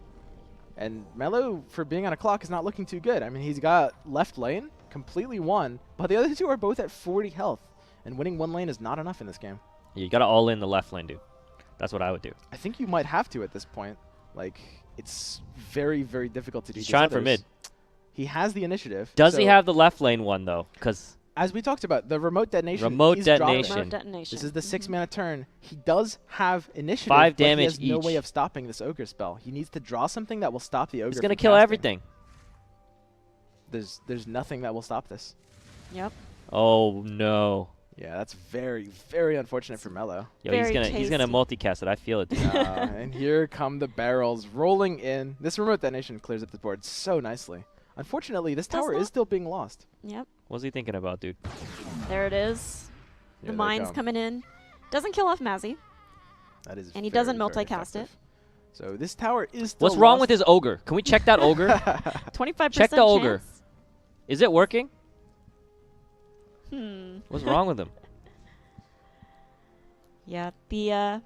And Melo, for being on a clock, is not looking too good. I mean, he's got left lane, completely won, but the other 2 are both at 40 health. And winning 1 lane is not enough in this game. You gotta all in the left lane, dude. That's what I would do. I think you might have to at this point. Like, it's very, very difficult to do. He's these trying for others. mid. He has the initiative. Does he so have the left lane one though? Because As we talked about, the remote detonation. Remote he's dropping. detonation. Remote detonation. This is the 6-mana turn. He does have initiative, 5 but he damage has no way each. of stopping this ogre spell. He needs to draw something that will stop the ogre. he's gonna from kill casting. everything. There's nothing that will stop this. Yep. Oh no. Yeah, that's very, very unfortunate for Melo. Yo, Very he's gonna tasty. multicast it. I feel it. Dude. And here come the barrels rolling in. This remote detonation clears up the board so nicely. Unfortunately, this Does tower is not. still being lost. Yep. What's he thinking about, dude? There it is. Yeah, The they mine's come. coming in. Doesn't kill off Mazzy. That is And he very, doesn't very multicast it. effective. So this tower is still What's wrong lost. with his ogre? Can we check that ogre? 25% Check the ogre. chance. Is it working? Hmm. What's wrong with him? Yeah. The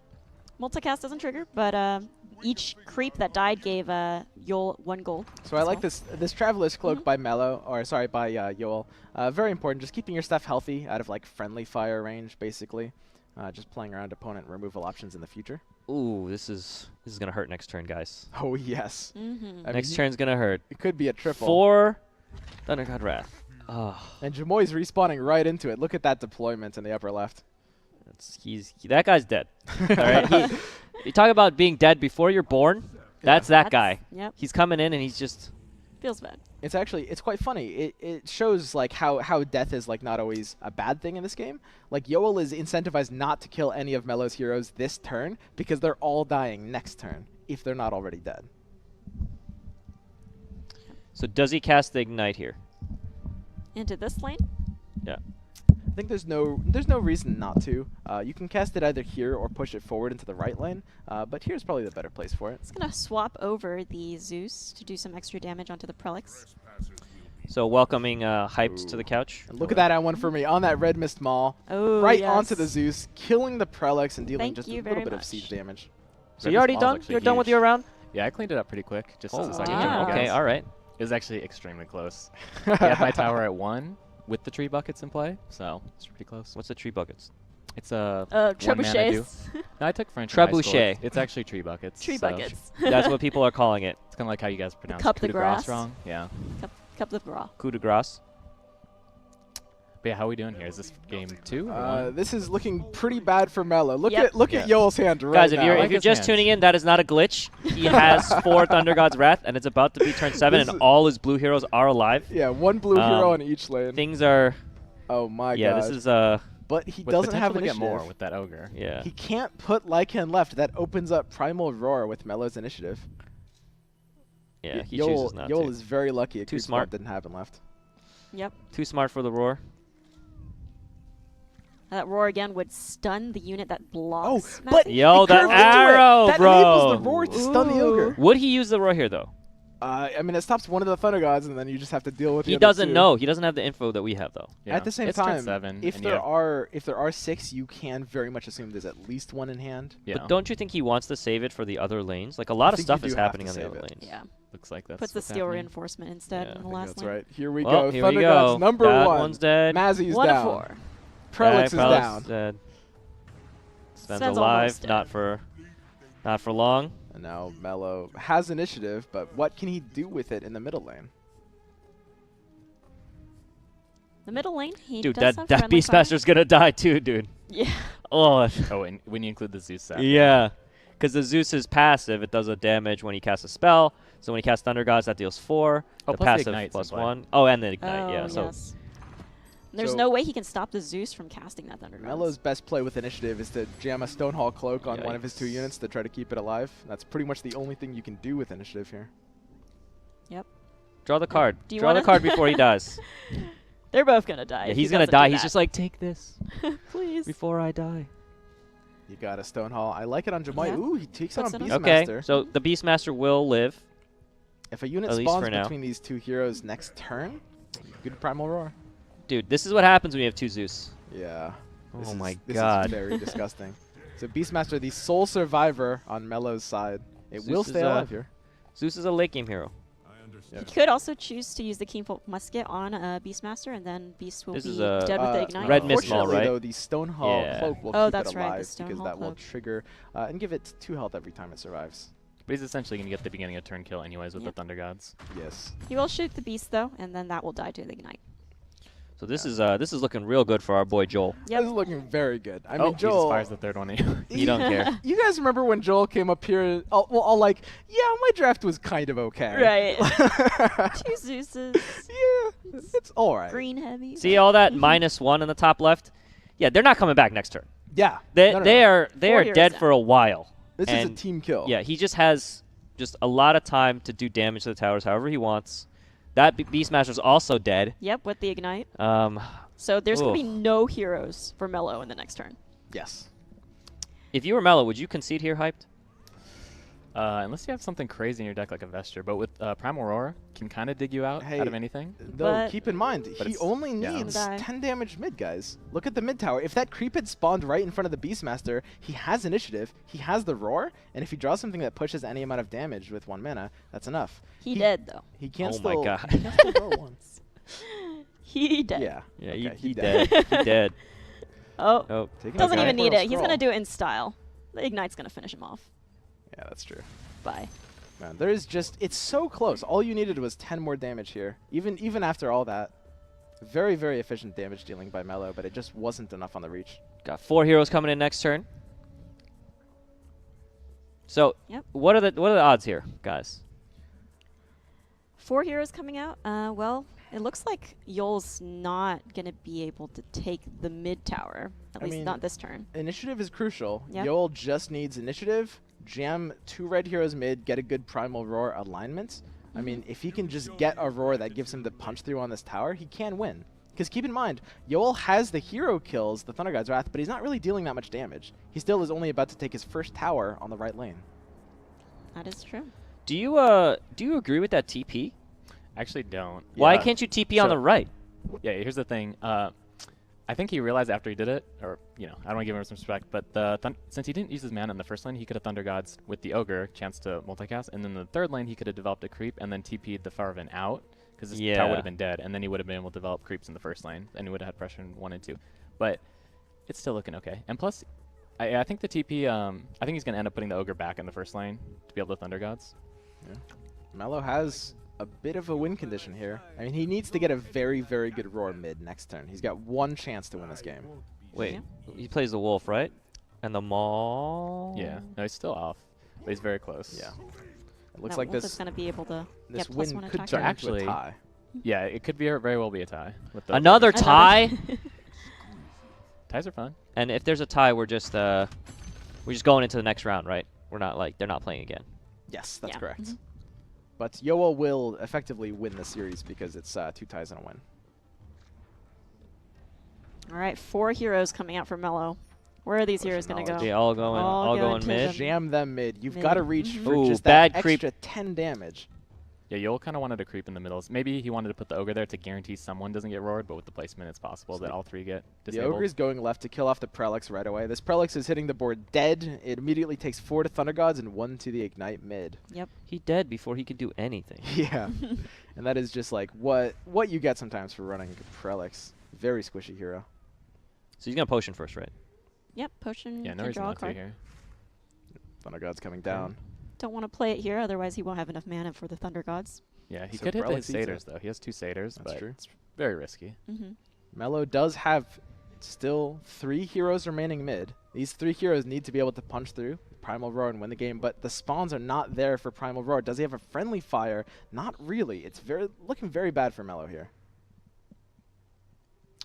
Multicast doesn't trigger, but each creep that died gave Yol 1 gold. So I like this Traveler's Cloak by Melo, or sorry, by Yoel. Very important, just keeping your stuff healthy out of like friendly fire range, basically. Just playing around opponent removal options in the future. Ooh, this is gonna hurt next turn, guys. Oh yes. Mm-hmm. Next turn's gonna hurt. It could be a triple. 4 Thunder God Wrath. Oh, And Jamoy's respawning right into it. Look at that deployment in the upper left. that guy's dead. All right, you talk about being dead before you're born. That's that guy. Yep. He's coming in and he's just. Feels bad. It's quite funny. It shows like how death is like not always a bad thing in this game. Like Yoel is incentivized not to kill any of Melo's heroes this turn because they're all dying next turn if they're not already dead. So does he cast the ignite here? Into this lane? Yeah. I think there's no reason not to. You can cast it either here or push it forward into the right lane, but here's probably the better place for it. It's going to swap over the Zeus to do some extra damage onto the Prelix. So welcoming Hyped to the couch. And look at that one for me on that Red Mist Maul, Oh, right yes. onto the Zeus, killing the Prelix and dealing Thank just a you little very bit of much. siege damage. So you already done? You're done with your round? Yeah, I cleaned it up pretty quick. Just Oh, so I wow. can join you okay, guys. all right. It was actually extremely close. I had my tower at 1 with the tree buckets in play, so it's pretty close. What's the tree buckets? It's a one mana do. Trebuchets. No, I took French in high school. Trebuchet. It's actually tree buckets. Tree so buckets. That's what people are calling it. It's kind of like how you guys pronounce cup coup de de grace grace. wrong. Yeah. Cup de gras. Coup de grace. But yeah, how are we doing here? Is this game 2 or 1? This is looking pretty bad for Melo. Look Yep. at Yeah. Yoel's hand right Guys, if now. you're like his just hands. tuning in, that is not a glitch. He has 4 Thunder God's Wrath, and it's about to be turn 7, This and is- all his blue heroes are alive. Yeah, one blue hero Um, on each lane. Things are, Oh my yeah, god. this is But he With doesn't potential have to get initiative. more with that ogre. yeah. He can't put Lycan left. That opens up Primal Roar with Melo's initiative. Yeah, he Yoel, chooses not Yoel to. is very lucky. Too Too smart. smart didn't have him left. Yep. Too smart for the roar. That roar again would stun the unit that blocks. but- Matthew. Yo, He the curved into it. arrow, That bro. enables the roar to stun the ogre. Would he use the roar here, though? I mean, it stops one of the Thunder Gods, and then you just have to deal with the He other doesn't two. know. He doesn't have the info that we have, though. Yeah. At the same it's turn time, 7, if and there yeah. are 6, you can very much assume there's at least one in hand. Yeah. But don't you think he wants to save it for the other lanes? Like, a lot of think stuff you is do have happening to on the save other it. lanes. Yeah. Looks like that's Puts the what's steel happening. reinforcement instead Yeah. in I the I think last that's lane. right. Here we Well, go. here Thunder we go. Gods number That 1. one's dead. Mazzy's 1 down. of 4. Prelix is Prelix down. dead. Sven's Sven's alive. almost dead. Not for long. And now Melo has initiative, but what can he do with it in the middle lane? The middle lane, he Dude, does that have friendly fire. Beastmaster's gonna die too, dude. Yeah. Oh, Oh, and when you include the Zeus set. yeah. Because the Zeus is passive. It does a damage when he casts a spell. So when he casts Thunder Gods, that deals 4. Oh, the plus the passive Ignite's in plus play. 1. Oh, and the Ignite, Oh, yeah. So yes. There's So- no way he can stop the Zeus from casting that Thunder Melo's Gods. best play with initiative is to jam a Stonehall Cloak on one of his 2 Yikes. units to try to keep it alive. That's pretty much the only thing you can do with initiative here. draw the card. Do you Draw the wanna- card before he dies. They're both gonna die. Yeah, if he's he gonna doesn't die. do He's that. just like, take this Please. before I die. You got a Stonehall. I like it on Jamoy. Yeah. Ooh, he takes it Puts on it on. Okay, Beastmaster. so the Beastmaster will live. If a unit At least spawns for now. between these 2 heroes next turn, good Primal Roar. Dude, this is what happens when you have 2 Zeus. Yeah. This Oh is- my this god. is very disgusting. So Beastmaster, the sole survivor on Melo's side. It Zeus will is, stay alive here. Zeus is a late game hero. Yeah. He could also choose to use the Kingfolk Musket on Beastmaster, and then Beast will This be is a- dead with the Ignite. Red Mist Maul, Unfortunately, right? though, the Stonehall Yeah. Cloak will Oh, keep that's it right, the alive because Stonehall that will Cloak. trigger and give it 2 health every time it survives. But he's essentially going to get the beginning of turn kill anyways with Yep. the Thunder Gods. Yes. He will shoot the Beast, though, and then that will die to the Ignite. So this is looking real good for our boy Joel. Yep. This is looking very good. I Oh, mean, he just Joel. fires the third one. You don't care. You guys remember when Joel came up here? All like, yeah, my draft was kind of okay. Right. 2 Zeuses. Yeah, it's all right. Green heavy. See all that -1 in the top left? Yeah, they're not coming back next turn. Yeah. They No, no, they no. are they 4 are heroes dead down. for a while. This is a and team kill. Yeah, he just has just a lot of time to do damage to the towers however he wants. That Beastmaster's also dead. Yep, with the Ignite. Um, So there's going to be Oof. no heroes for Melo in the next turn. Yes. if you were Melo, would you concede here, hyped? Unless you have something crazy in your deck like a Vesture, but with Primal Roar, can kind of dig you out Hey, of anything. Though, But- keep in mind, But he it's- only yeah. needs Die. 10 damage mid, guys. Look at the mid tower. If that creep had spawned right in front of the Beastmaster, he has initiative, he has the Roar, and if he draws something that pushes any amount of damage with 1 mana, that's enough. He dead, though. He can Oh still, my god. he can still roar once. He dead. Yeah. Yeah, okay, he dead. He dead. Oh, Oh, Taking doesn't a even need Portal it. He's going to Scroll. do it in style. The Ignite's going to finish him off. Yeah, that's true. Bye. Man, there is just, it's so close. All you needed was 10 more damage here. Even after all that. Very, very efficient damage dealing by Melo, but it just wasn't enough on the reach. got 4 heroes coming in next turn. So, Yep. what are the odds here, guys? 4 heroes coming out. Well, it looks like Yol's not going to be able to take the mid tower. At I least mean, not this turn. Initiative is crucial. Yep. Yoel just needs initiative, jam 2 red heroes mid, get a good Primal Roar alignment. I mean, if he can just get a Roar that gives him the punch through on this tower, he can win. Because keep in mind, Yoel has the hero kills, the Thunder God's Wrath, but he's not really dealing that much damage. He still is only about to take his first tower on the right lane. That is true. Do you agree with that TP? Actually, don't. Why Yeah. can't you TP on So- the right? Yeah, here's the thing. I think he realized after he did it, or, you know, I don't want to give him some respect, but since he didn't use his mana in the first lane, he could have Thunder Gods with the Ogre, chance to multicast, and then in the third lane, he could have developed a creep and then TP'd the Farvin out, because his tower would Yeah. have been dead, and then he would have been able to develop creeps in the first lane, and he would have had pressure in 1 and 2. But it's still looking okay. And plus, I think the TP, I think he's going to end up putting the Ogre back in the first lane to be able to Thunder Gods. Melo has a bit of a win condition here. I mean, he needs to get a very, very good Roar mid next turn. He's got 1 chance to win this game. Wait, he plays the wolf, right? And the maul. Yeah, no, he's still off, but he's very close. Yeah. It looks That like Wolf this is going to be able to this get plus win 1 could attack. turn into a Actually- tie. Yeah, it could be very well be a tie. With the Another Ogre. tie. Ties are fun. And if there's a tie, we're just going into the next round, right? We're not like they're not playing again. Yes, that's Yeah. correct. Mhm. But Yoel will effectively win the series because it's 2 ties and a win. All right, 4 heroes coming out for Melo. Where are these Pushing heroes going to go? knowledge. Okay, all going All going to mid. the- Jam them mid. You've Mid. got to reach Mhm. for Ooh, just that bad creep. extra 10 damage. Yeah, Yoel kind of wanted to creep in the middle. Maybe he wanted to put the Ogre there to guarantee someone doesn't get roared, but with the placement, it's possible that all 3 get The disabled. Ogre's going left to kill off the Prelix right away. This Prelix is hitting the board dead. It immediately takes 4 to Thunder Gods and 1 to the Ignite mid. Yep. He dead before he could do anything. Yeah. And that is just like what you get sometimes for running Prelix. Very squishy hero. So he's gonna potion first, right? Yep, potion Yeah, no can reason draw a not to card. here. Thunder God's coming down. Don't want to play it here, otherwise he won't have enough mana for the Thunder Gods. Yeah, he So could hit Prelix his eats it. satyrs, though. He has 2 satyrs, That's but true. it's very risky. Mm-hmm. Melo does have still 3 heroes remaining mid. These 3 heroes need to be able to punch through Primal Roar and win the game, but the spawns are not there for Primal Roar. Does he have a friendly fire? Not really. It's looking very bad for Melo here.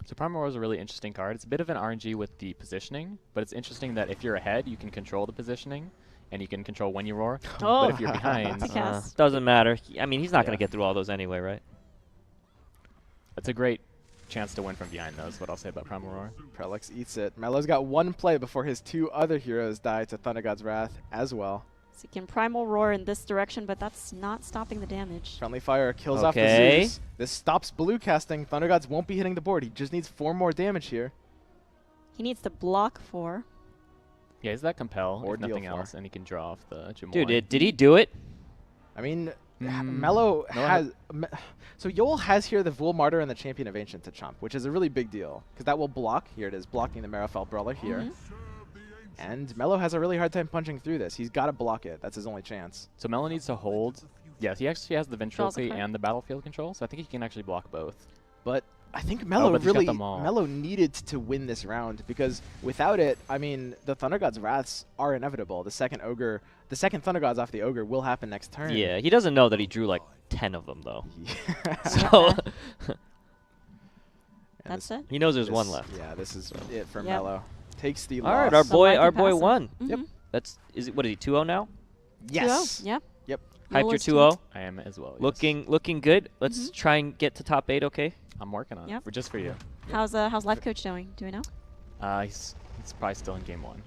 So Primal Roar is a really interesting card. It's a bit of an RNG with the positioning, but it's interesting that if you're ahead, you can control the positioning, and you can control when you roar. Oh, But if you're behind, That's a cast. Doesn't matter. I mean, he's not gonna Yeah. get through all those anyway, right? it's a great chance to win from behind, though, is what I'll say about Primal Roar. Prelix eats it. Melo's got 1 play before his 2 other heroes die to Thunder God's Wrath as well. So he can Primal Roar in this direction, but that's not stopping the damage. Friendly fire kills off the Okay. Zeus. This stops blue casting. Thunder Gods won't be hitting the board. He just needs 4 more damage here. He needs to block 4. Yeah, is that compel, Or if nothing deal 4. else, and he can draw off the Jamoy. Dude, did he do it? I mean, Mm, Melo no, I has... So Yoel has here the Vul Martyr and the Champion of Ancient to chomp, which is a really big deal. Because that will block. Here it is, blocking the Marifel Brawler here. Mhm. And Melo has a really hard time punching through this. He's got to block it. That's his only chance. So Melo needs to hold. Yeah, he actually has the Draws a ventriloquy card. and the battlefield control, so I think he can actually block both. But I think Melo but he's got really them all. Melo needed to win this round because without it, I mean, the Thunder God's Wraths are inevitable. The second Thunder Gods off the Ogre will happen next turn. Yeah, he doesn't know that he drew like 10 of them though. Yeah. So And That's this- it. he knows there's this- one left. Yeah, this is it for Yep. Melo. Takes the All right, loss. Somebody our can boy pass it. won. Yep. Mhm. What is he 2-0 now? Yes. 2-0. Yep. Yep. Hyped Yola's your 2-0. I am as well. yes. Looking good. Let's Mhm. try and get to top 8, okay? I'm working on Yep. it. Just for you. How's Life Coach doing? Do we know? He's probably still in game 1.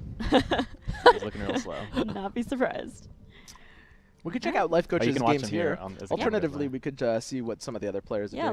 He's looking real slow. Would not be surprised. We could check out Life Oh, you Coach's can watch games him here. on, as a camera Alternatively, play. we could see what some of the other players are Yeah, doing.